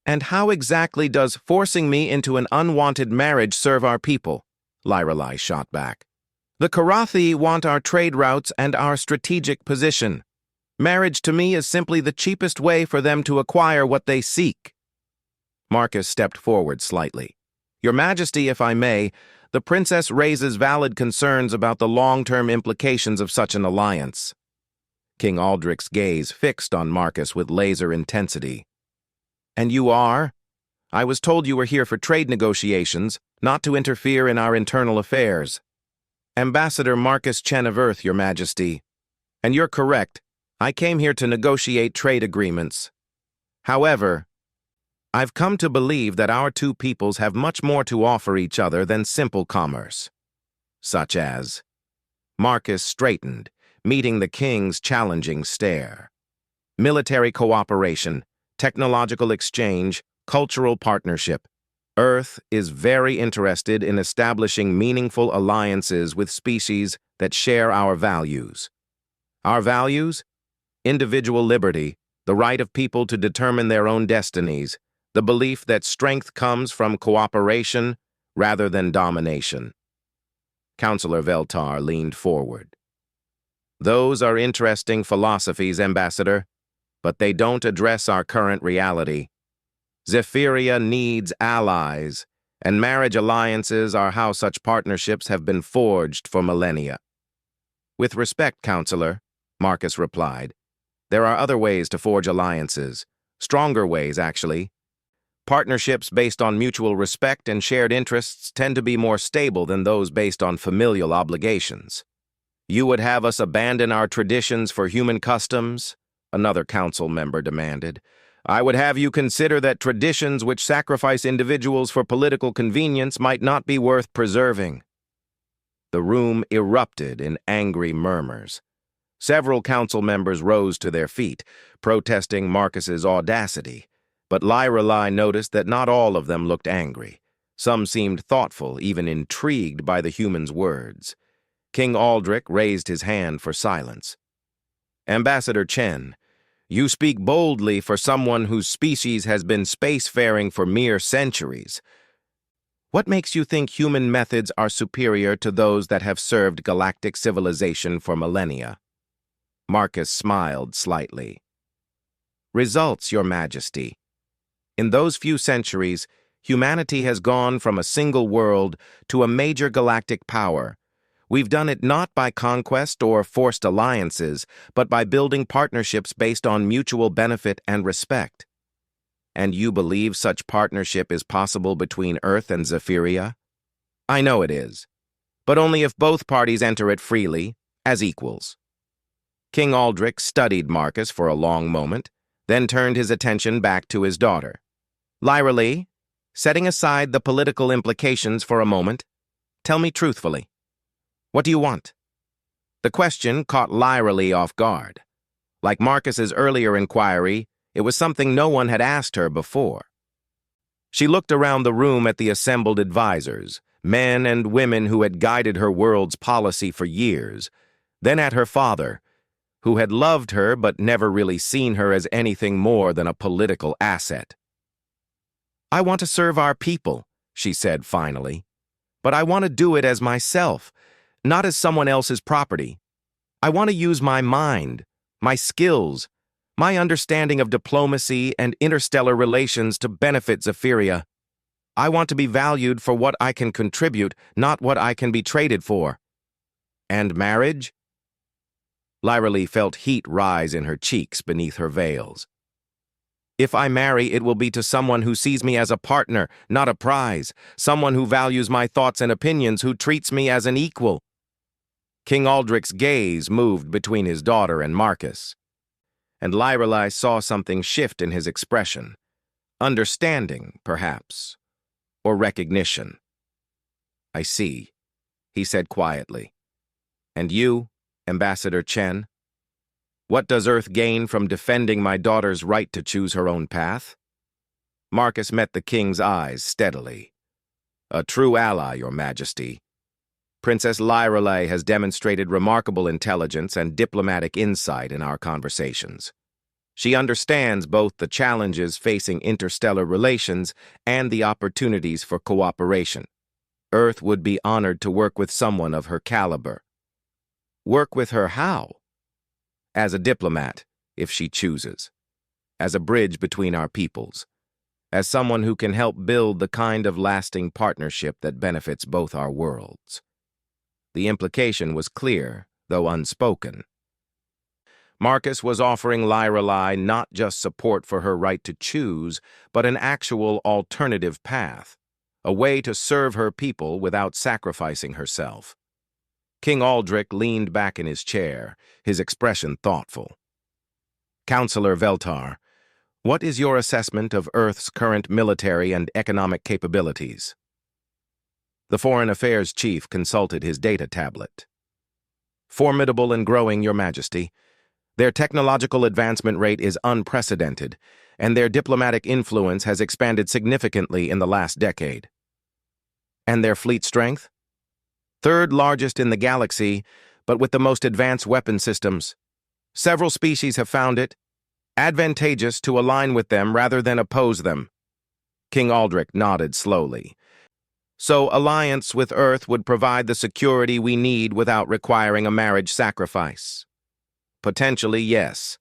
"And how exactly does forcing me into an unwanted marriage serve our people?" Lyrelai shot back. "The Karathi want our trade routes and our strategic position. Marriage to me is simply the cheapest way for them to acquire what they seek." Marcus stepped forward slightly. "Your Majesty, if I may, the princess raises valid concerns about the long-term implications of such an alliance." King Aldrich's gaze fixed on Marcus with laser intensity. "And you are? I was told you were here for trade negotiations, not to interfere in our internal affairs." "Ambassador Marcus Chen of Earth, Your Majesty. And you're correct, I came here to negotiate trade agreements. However, I've come to believe that our two peoples have much more to offer each other than simple commerce." "Such as?" Marcus straightened, meeting the king's challenging stare. "Military cooperation, technological exchange, cultural partnership. Earth is very interested in establishing meaningful alliances with species that share our values. Our values? Individual liberty, the right of people to determine their own destinies, the belief that strength comes from cooperation rather than domination." Councillor Veltar leaned forward. "Those are interesting philosophies, Ambassador, but they don't address our current reality. Zephyria needs allies, and marriage alliances are how such partnerships have been forged for millennia." "With respect, Councillor," Marcus replied, "there are other ways to forge alliances, stronger ways, actually. Partnerships based on mutual respect and shared interests tend to be more stable than those based on familial obligations." "You would have us abandon our traditions for human customs?" another council member demanded. I would have you consider that traditions which sacrifice individuals for political convenience might not be worth preserving." The room erupted in angry murmurs. Several council members rose to their feet, protesting Marcus's audacity, but Lyrelai noticed that not all of them looked angry. Some seemed thoughtful, even intrigued by the human's words. King Aldrich raised his hand for silence. "Ambassador Chen, you speak boldly for someone whose species has been spacefaring for mere centuries. What makes you think human methods are superior to those that have served galactic civilization for millennia?" Marcus smiled slightly. "Results, Your Majesty. In those few centuries, humanity has gone from a single world to a major galactic power. We've done it not by conquest or forced alliances, but by building partnerships based on mutual benefit and respect. And you believe such partnership is possible between Earth and Zephyria? I know it is, but only if both parties enter it freely, as equals." King Aldrich studied Marcus for a long moment, then turned his attention back to his daughter. "Lyrelai, setting aside the political implications for a moment, tell me truthfully, what do you want?" The question caught Lyrelai off guard. Like Marcus's earlier inquiry, it was something no one had asked her before. She looked around the room at the assembled advisors, men and women who had guided her world's policy for years, then at her father, who had loved her but never really seen her as anything more than a political asset. "I want to serve our people," she said finally, "but I want to do it as myself, not as someone else's property. I want to use my mind, my skills, my understanding of diplomacy and interstellar relations to benefit Zephyria. I want to be valued for what I can contribute, not what I can be traded for." "And marriage?" Lyrelai felt heat rise in her cheeks beneath her veils. "If I marry, it will be to someone who sees me as a partner, not a prize, someone who values my thoughts and opinions, who treats me as an equal." King Aldrich's gaze moved between his daughter and Marcus, and Lyrelai saw something shift in his expression. Understanding, perhaps, or recognition. "I see," he said quietly. "And you, Ambassador Chen? What does Earth gain from defending my daughter's right to choose her own path?" Marcus met the king's eyes steadily. "A true ally, Your Majesty. Princess Lyrelai has demonstrated remarkable intelligence and diplomatic insight in our conversations. She understands both the challenges facing interstellar relations and the opportunities for cooperation. Earth would be honored to work with someone of her caliber." "Work with her how?" "As a diplomat, if she chooses. As a bridge between our peoples. As someone who can help build the kind of lasting partnership that benefits both our worlds." The implication was clear, though unspoken. Marcus was offering Lyrelai not just support for her right to choose, but an actual alternative path, a way to serve her people without sacrificing herself. King Aldrich leaned back in his chair, his expression thoughtful. "Counselor Veltar, what is your assessment of Earth's current military and economic capabilities?" The Foreign Affairs Chief consulted his data tablet. "Formidable and growing, Your Majesty. Their technological advancement rate is unprecedented, and their diplomatic influence has expanded significantly in the last decade." "And their fleet strength?" "Third largest in the galaxy, but with the most advanced weapon systems. Several species have found it advantageous to align with them rather than oppose them." King Aldrich nodded slowly. "So alliance with Earth would provide the security we need without requiring a marriage sacrifice?" "Potentially, yes,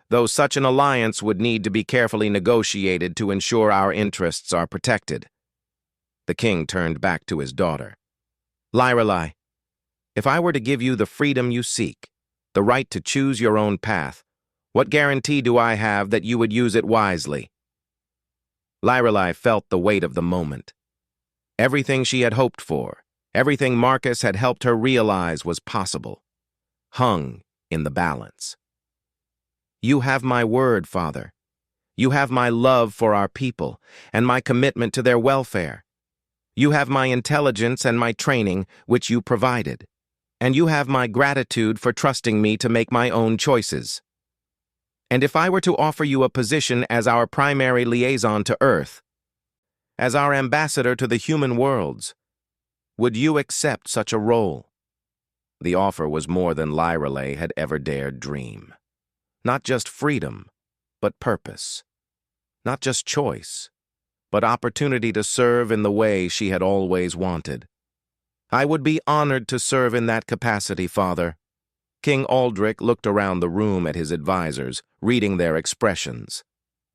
though such an alliance would need to be carefully negotiated to ensure our interests are protected." The king turned back to his daughter. "Lyrelai, if I were to give you the freedom you seek, the right to choose your own path, what guarantee do I have that you would use it wisely?" Lyrelai felt the weight of the moment. Everything she had hoped for, everything Marcus had helped her realize was possible, hung in the balance. "You have my word, Father. You have my love for our people and my commitment to their welfare. You have my intelligence and my training, which you provided. And you have my gratitude for trusting me to make my own choices. And if I were to offer you a position as our primary liaison to Earth, as our ambassador to the human worlds, would you accept such a role? The offer was more than Lyrelay had ever dared dream. Not just freedom, but purpose. Not just choice, but opportunity to serve in the way she had always wanted. I would be honored to serve in that capacity, Father. King Aldrich looked around the room at his advisors, reading their expressions.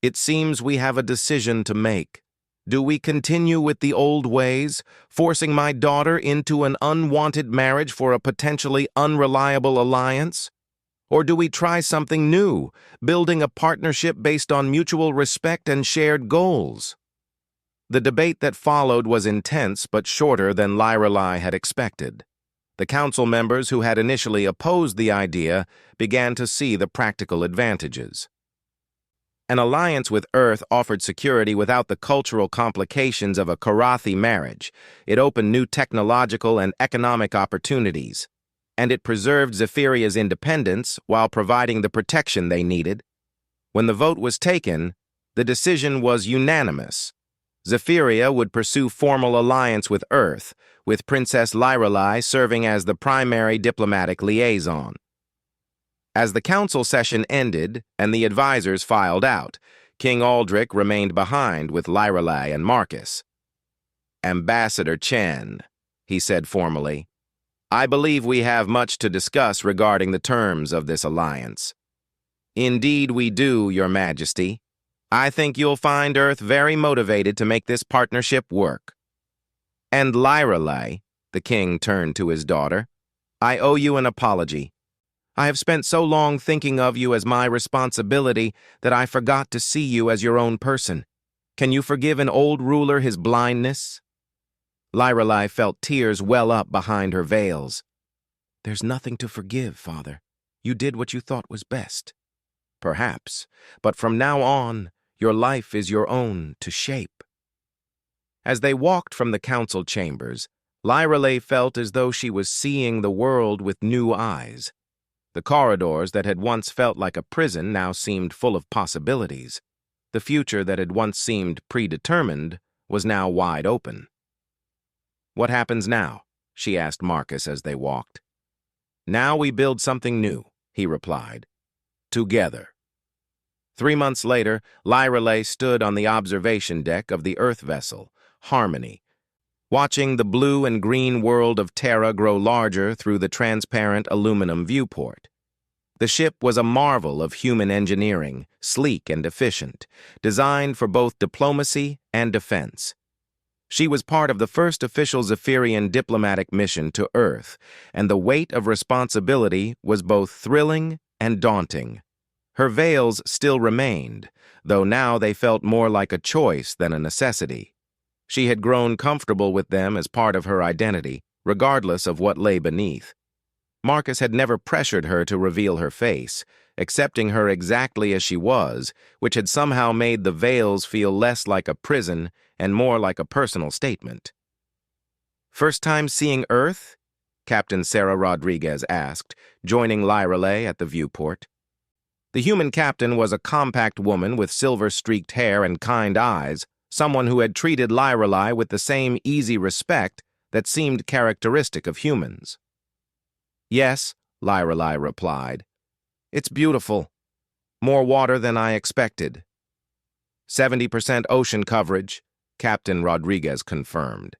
It seems we have a decision to make. Do we continue with the old ways, forcing my daughter into an unwanted marriage for a potentially unreliable alliance? Or do we try something new, building a partnership based on mutual respect and shared goals? The debate that followed was intense but shorter than Lyrelay had expected. The council members who had initially opposed the idea began to see the practical advantages. An alliance with Earth offered security without the cultural complications of a Karathi marriage. It opened new technological and economic opportunities, and it preserved Zephiria's independence while providing the protection they needed. When the vote was taken, the decision was unanimous. Zephyria would pursue formal alliance with Earth, with Princess Lyrelay serving as the primary diplomatic liaison. As the council session ended and the advisors filed out, King Aldrich remained behind with Lyrelay and Marcus. "Ambassador Chen," he said formally, "I believe we have much to discuss regarding the terms of this alliance." "Indeed we do, Your Majesty. I think you'll find Earth very motivated to make this partnership work." "And Lyrelay," the king turned to his daughter, "I owe you an apology. I have spent so long thinking of you as my responsibility that I forgot to see you as your own person. Can you forgive an old ruler his blindness?" Lyrelay felt tears well up behind her veils. "There's nothing to forgive, Father. You did what you thought was best." "Perhaps, but from now on, your life is your own to shape." As they walked from the council chambers, Lyrelay felt as though she was seeing the world with new eyes. The corridors that had once felt like a prison now seemed full of possibilities. The future that had once seemed predetermined was now wide open. "What happens now?" she asked Marcus as they walked. "Now we build something new," he replied. "Together." 3 months later, Lyrelay stood on the observation deck of the Earth vessel, Harmony, watching the blue and green world of Terra grow larger through the transparent aluminum viewport. The ship was a marvel of human engineering, sleek and efficient, designed for both diplomacy and defense. She was part of the first official Zephirian diplomatic mission to Earth, and the weight of responsibility was both thrilling and daunting. Her veils still remained, though now they felt more like a choice than a necessity. She had grown comfortable with them as part of her identity, regardless of what lay beneath. Marcus had never pressured her to reveal her face, accepting her exactly as she was, which had somehow made the veils feel less like a prison and more like a personal statement. "First time seeing Earth?" Captain Sarah Rodriguez asked, joining Lyrelay at the viewport. The human captain was a compact woman with silver-streaked hair and kind eyes, someone who had treated Lyrelay with the same easy respect that seemed characteristic of humans. "Yes," Lyrelay replied. "It's beautiful. More water than I expected." 70% ocean coverage, Captain Rodriguez confirmed.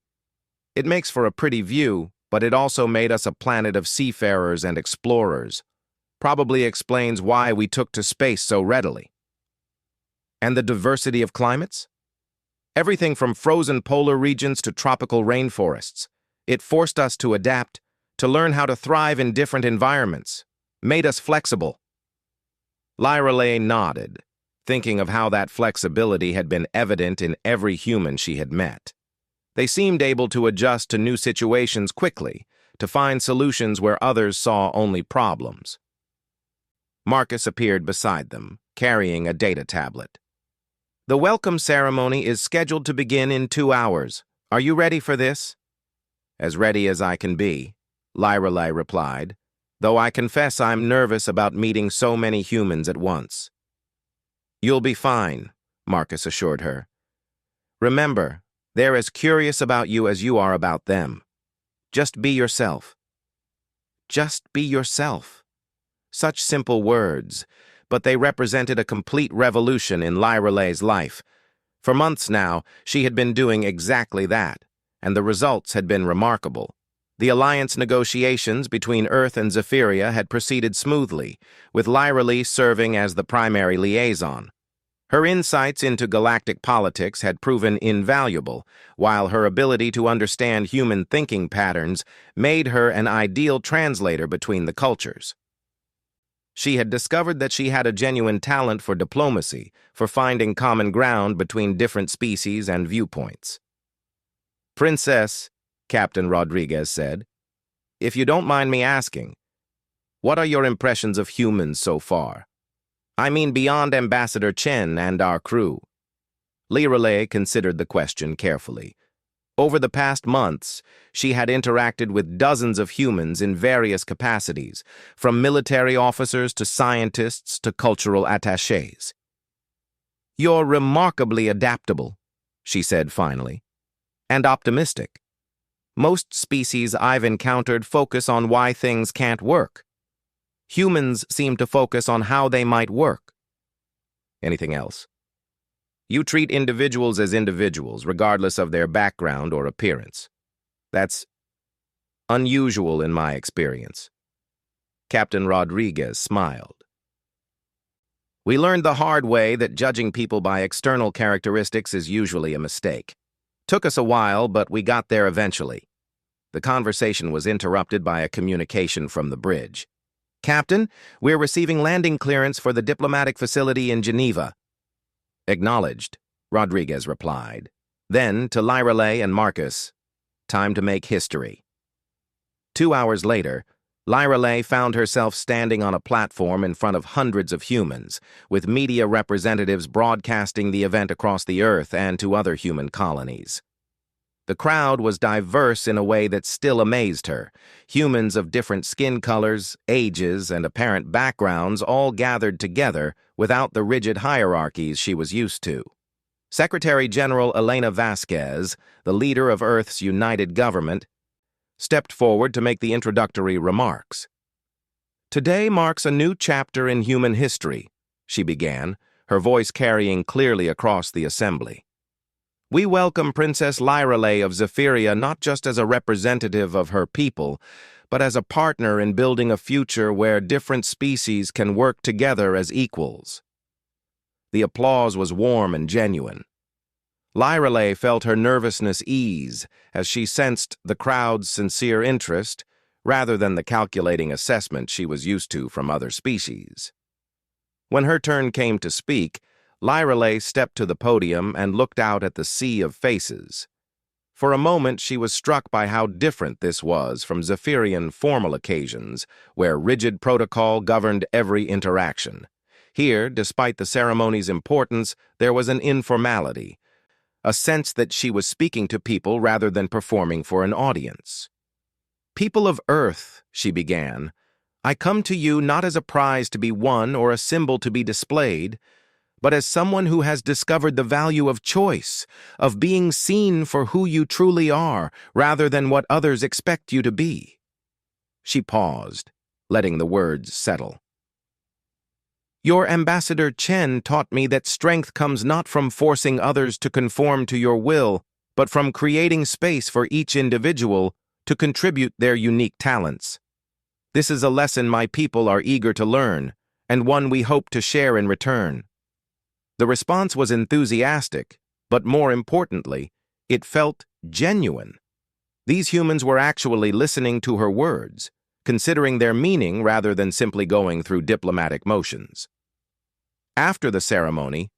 "It makes for a pretty view, but it also made us a planet of seafarers and explorers. Probably explains why we took to space so readily." "And the diversity of climates?" "Everything from frozen polar regions to tropical rainforests. It forced us to adapt, to learn how to thrive in different environments, made us flexible." Lyrelay nodded, thinking of how that flexibility had been evident in every human she had met. They seemed able to adjust to new situations quickly, to find solutions where others saw only problems. Marcus appeared beside them, carrying a data tablet. The welcome ceremony is scheduled to begin in 2 hours. Are you ready for this? As ready as I can be, Lyrelay replied, though I confess I'm nervous about meeting so many humans at once. You'll be fine, Marcus assured her. Remember, they're as curious about you as you are about them. Just be yourself. Just be yourself. Such simple words, but they represented a complete revolution in Lyrelay's life. For months now, she had been doing exactly that, and the results had been remarkable. The alliance negotiations between Earth and Zephyria had proceeded smoothly, with Lyrelay serving as the primary liaison. Her insights into galactic politics had proven invaluable, while her ability to understand human thinking patterns made her an ideal translator between the cultures. She had discovered that she had a genuine talent for diplomacy, for finding common ground between different species and viewpoints. Princess, Captain Rodriguez said, if you don't mind me asking, what are your impressions of humans so far? I mean beyond Ambassador Chen and our crew. Lyrelay considered the question carefully. Over the past months, she had interacted with dozens of humans in various capacities, from military officers to scientists to cultural attachés. You're remarkably adaptable, she said finally, and optimistic. Most species I've encountered focus on why things can't work. Humans seem to focus on how they might work. Anything else? You treat individuals as individuals, regardless of their background or appearance. That's unusual in my experience. Captain Rodriguez smiled. We learned the hard way that judging people by external characteristics is usually a mistake. Took us a while, but we got there eventually. The conversation was interrupted by a communication from the bridge. Captain, we're receiving landing clearance for the diplomatic facility in Geneva. Acknowledged, Rodriguez replied. Then, to Lyrelay and Marcus, time to make history. 2 hours later, Lyrelay found herself standing on a platform in front of hundreds of humans, with media representatives broadcasting the event across the Earth and to other human colonies. The crowd was diverse in a way that still amazed her. Humans of different skin colors, ages, and apparent backgrounds all gathered together without the rigid hierarchies she was used to. Secretary General Elena Vasquez, the leader of Earth's united government, stepped forward to make the introductory remarks. Today marks a new chapter in human history, she began, her voice carrying clearly across the assembly. We welcome Princess Lyrelay of Zephyria not just as a representative of her people, but as a partner in building a future where different species can work together as equals. The applause was warm and genuine. Lyrelay felt her nervousness ease as she sensed the crowd's sincere interest rather than the calculating assessment she was used to from other species. When her turn came to speak, Lyrelay stepped to the podium and looked out at the sea of faces. For a moment, she was struck by how different this was from Zephyrian formal occasions, where rigid protocol governed every interaction. Here, despite the ceremony's importance, there was an informality, a sense that she was speaking to people rather than performing for an audience. People of Earth, she began, I come to you not as a prize to be won or a symbol to be displayed, but as someone who has discovered the value of choice, of being seen for who you truly are, rather than what others expect you to be. She paused, letting the words settle. Your Ambassador Chen taught me that strength comes not from forcing others to conform to your will, but from creating space for each individual to contribute their unique talents. This is a lesson my people are eager to learn, and one we hope to share in return. The response was enthusiastic, but more importantly, it felt genuine. These humans were actually listening to her words, considering their meaning rather than simply going through diplomatic motions. After the ceremony,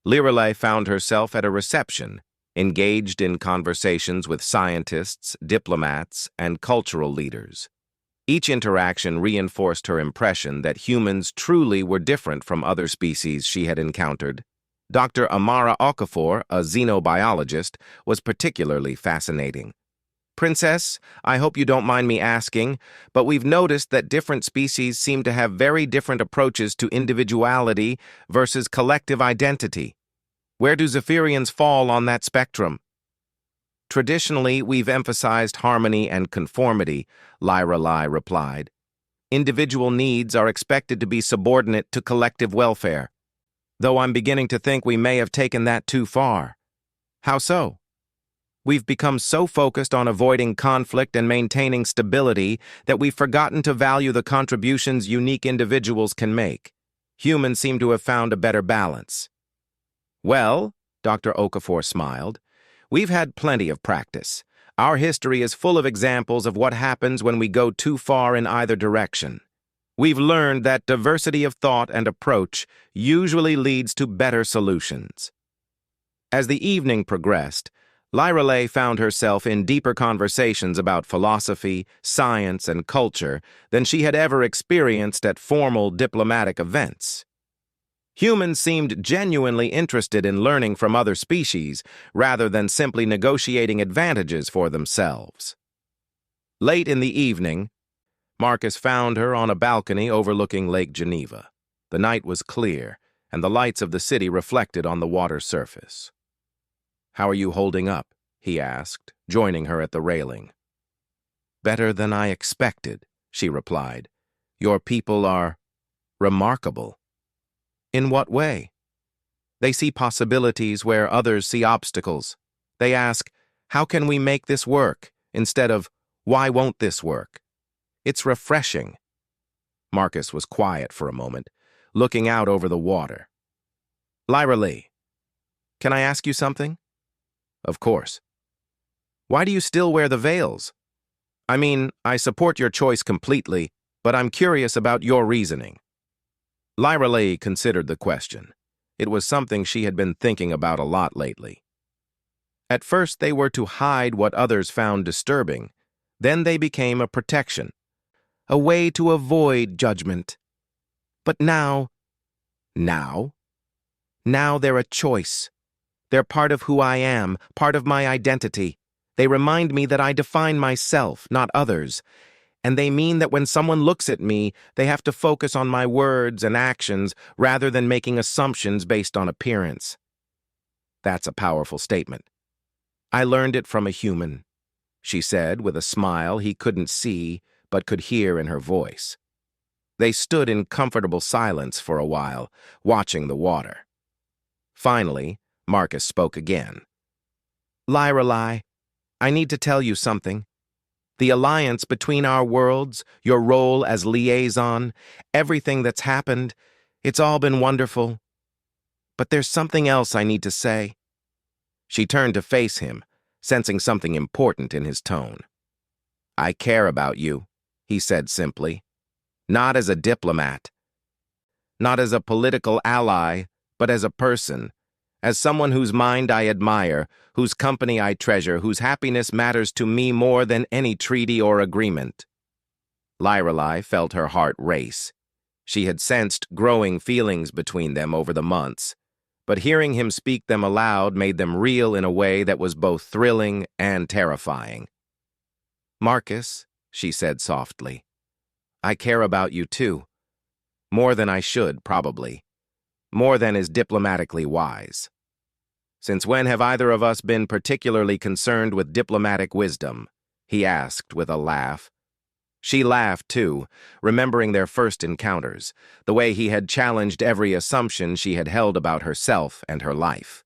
Lyrelay found herself at a reception, engaged in conversations with scientists, diplomats, and cultural leaders. Each interaction reinforced her impression that humans truly were different from other species she had encountered. Dr. Amara Okafor, a xenobiologist, was particularly fascinating. Princess, I hope you don't mind me asking, but we've noticed that different species seem to have very different approaches to individuality versus collective identity. Where do Zephyrians fall on that spectrum? Traditionally, we've emphasized harmony and conformity, Lyra Lai replied. Individual needs are expected to be subordinate to collective welfare, though I'm beginning to think we may have taken that too far. How so? We've become so focused on avoiding conflict and maintaining stability that we've forgotten to value the contributions unique individuals can make. Humans seem to have found a better balance. Well, Dr. Okafor smiled, we've had plenty of practice. Our history is full of examples of what happens when we go too far in either direction. We've learned that diversity of thought and approach usually leads to better solutions. As the evening progressed, Lyra Lai found herself in deeper conversations about philosophy, science, and culture than she had ever experienced at formal diplomatic events. Humans seemed genuinely interested in learning from other species rather than simply negotiating advantages for themselves. Late in the evening, Marcus found her on a balcony overlooking Lake Geneva. The night was clear, and the lights of the city reflected on the water's surface. "How are you holding up?" he asked, joining her at the railing. "Better than I expected," she replied. "Your people are remarkable." "In what way?" "They see possibilities where others see obstacles. They ask, 'How can we make this work?' instead of, 'Why won't this work?' It's refreshing." Marcus was quiet for a moment, looking out over the water. "Lyra Lee, can I ask you something?" "Of course." "Why do you still wear the veils? I mean, I support your choice completely, but I'm curious about your reasoning." Lyra Lee considered the question. It was something she had been thinking about a lot lately. At first, they were to hide what others found disturbing. Then they became a protection, a way to avoid judgment. But now they're a choice. They're part of who I am, part of my identity. They remind me that I define myself, not others. And they mean that when someone looks at me, they have to focus on my words and actions rather than making assumptions based on appearance. That's a powerful statement. "I learned it from a human," she said with a smile he couldn't see but could hear in her voice. They stood in comfortable silence for a while, watching the water. Finally, Marcus spoke again. "Lyra Lai, I need to tell you something. The alliance between our worlds, your role as liaison, everything that's happened, it's all been wonderful. But there's something else I need to say." She turned to face him, sensing something important in his tone. "I care about you," he said simply. "Not as a diplomat, not as a political ally, but as a person. As someone whose mind I admire, whose company I treasure, whose happiness matters to me more than any treaty or agreement." Lyra Lai felt her heart race. She had sensed growing feelings between them over the months, but hearing him speak them aloud made them real in a way that was both thrilling and terrifying. "Marcus," she said softly, "I care about you too. More than I should, probably. More than is diplomatically wise. Since when have either of us been particularly concerned with diplomatic wisdom?" he asked with a laugh. She laughed too, remembering their first encounters, the way he had challenged every assumption she had held about herself and her life.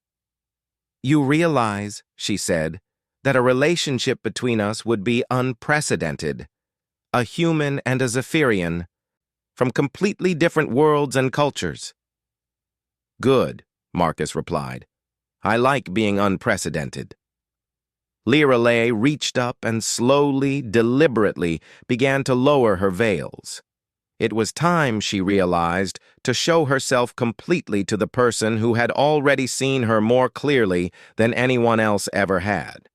"You realize," she said, "that a relationship between us would be unprecedented. A human and a Zephyrian, from completely different worlds and cultures." "Good," Marcus replied. "I like being unprecedented." Lyra Lai reached up and slowly, deliberately began to lower her veils. It was time, she realized, to show herself completely to the person who had already seen her more clearly than anyone else ever had.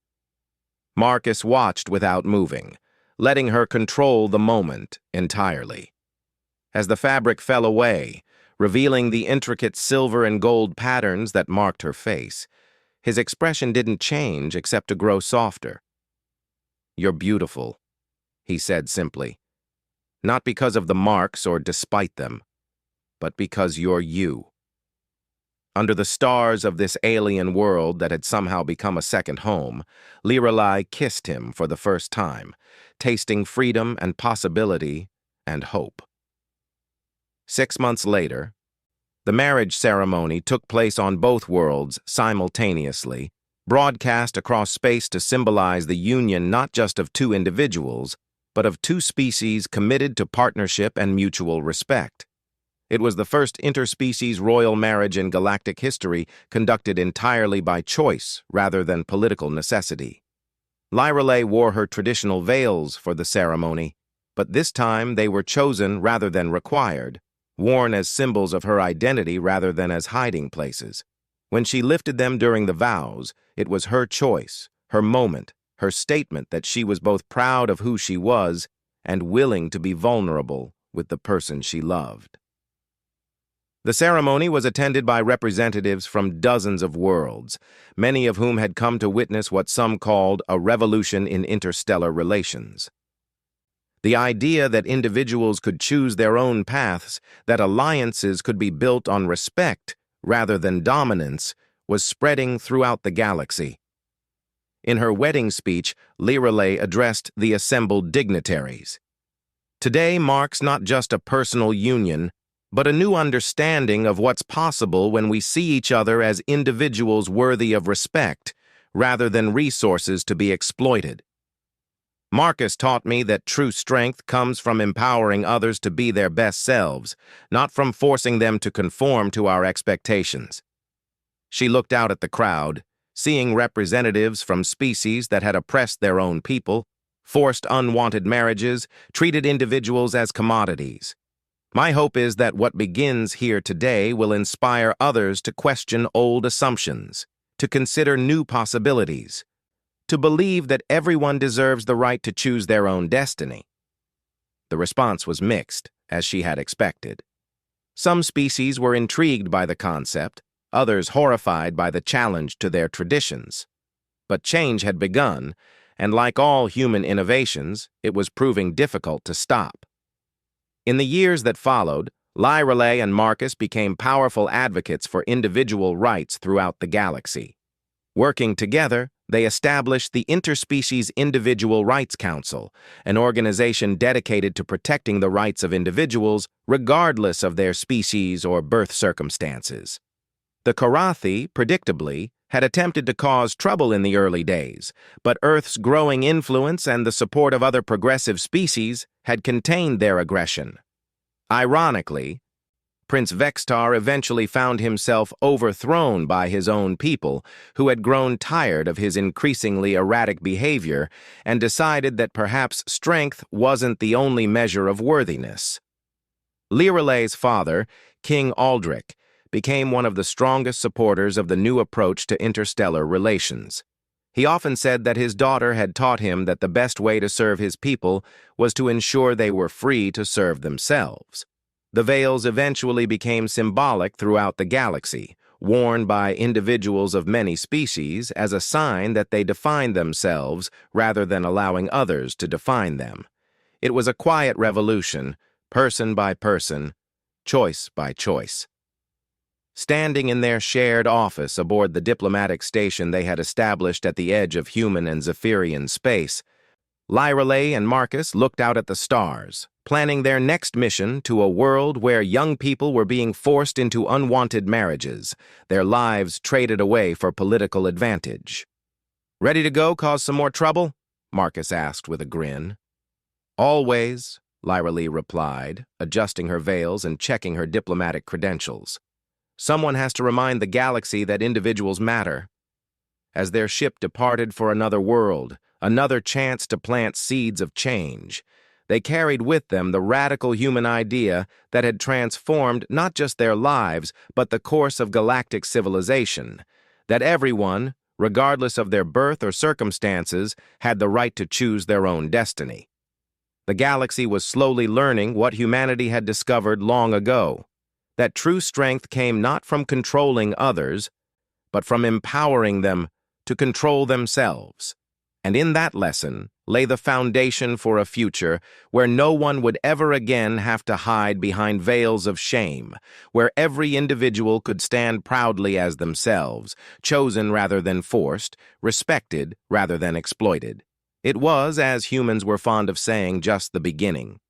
Marcus watched without moving, letting her control the moment entirely. As the fabric fell away, revealing the intricate silver and gold patterns that marked her face. His expression didn't change except to grow softer. "You're beautiful," he said simply. "Not because of the marks or despite them, but because you're you." Under the stars of this alien world that had somehow become a second home, Lorelei kissed him for the first time, tasting freedom and possibility and hope. 6 months later, the marriage ceremony took place on both worlds simultaneously, broadcast across space to symbolize the union not just of two individuals, but of two species committed to partnership and mutual respect. It was the first interspecies royal marriage in galactic history conducted entirely by choice rather than political necessity. Lorelei wore her traditional veils for the ceremony, but this time they were chosen rather than required, worn as symbols of her identity rather than as hiding places. When she lifted them during the vows, it was her choice, her moment, her statement that she was both proud of who she was and willing to be vulnerable with the person she loved. The ceremony was attended by representatives from dozens of worlds, many of whom had come to witness what some called a revolution in interstellar relations. The idea that individuals could choose their own paths, that alliances could be built on respect rather than dominance, was spreading throughout the galaxy. In her wedding speech, Lorelei addressed the assembled dignitaries. "Today marks not just a personal union, but a new understanding of what's possible when we see each other as individuals worthy of respect, rather than resources to be exploited. Marcus taught me that true strength comes from empowering others to be their best selves, not from forcing them to conform to our expectations." She looked out at the crowd, seeing representatives from species that had oppressed their own people, forced unwanted marriages, treated individuals as commodities. "My hope is that what begins here today will inspire others to question old assumptions, to consider new possibilities, to believe that everyone deserves the right to choose their own destiny." The response was mixed, as she had expected. Some species were intrigued by the concept, others horrified by the challenge to their traditions. But change had begun, and like all human innovations, it was proving difficult to stop. In the years that followed, Lorelei and Marcus became powerful advocates for individual rights throughout the galaxy. Working together, they established the Interspecies Individual Rights Council, an organization dedicated to protecting the rights of individuals regardless of their species or birth circumstances. The Karathi, predictably, had attempted to cause trouble in the early days, but Earth's growing influence and the support of other progressive species had contained their aggression. Ironically, Prince Vextar eventually found himself overthrown by his own people, who had grown tired of his increasingly erratic behavior and decided that perhaps strength wasn't the only measure of worthiness. Lorelei's father, King Aldrich, became one of the strongest supporters of the new approach to interstellar relations. He often said that his daughter had taught him that the best way to serve his people was to ensure they were free to serve themselves. The veils eventually became symbolic throughout the galaxy, worn by individuals of many species as a sign that they defined themselves rather than allowing others to define them. It was a quiet revolution, person by person, choice by choice. Standing in their shared office aboard the diplomatic station they had established at the edge of human and Zephyrian space, Lorelei and Marcus looked out at the stars, planning their next mission to a world where young people were being forced into unwanted marriages, their lives traded away for political advantage. "Ready to go cause some more trouble?" Marcus asked with a grin. "Always," Lorelei replied, adjusting her veils and checking her diplomatic credentials. "Someone has to remind the galaxy that individuals matter." As their ship departed for another world, another chance to plant seeds of change, they carried with them the radical human idea that had transformed not just their lives, but the course of galactic civilization, that everyone, regardless of their birth or circumstances, had the right to choose their own destiny. The galaxy was slowly learning what humanity had discovered long ago. that true strength came not from controlling others, but from empowering them to control themselves. And in that lesson lay the foundation for a future where no one would ever again have to hide behind veils of shame, where every individual could stand proudly as themselves, chosen rather than forced, respected rather than exploited. It was, as humans were fond of saying, just the beginning.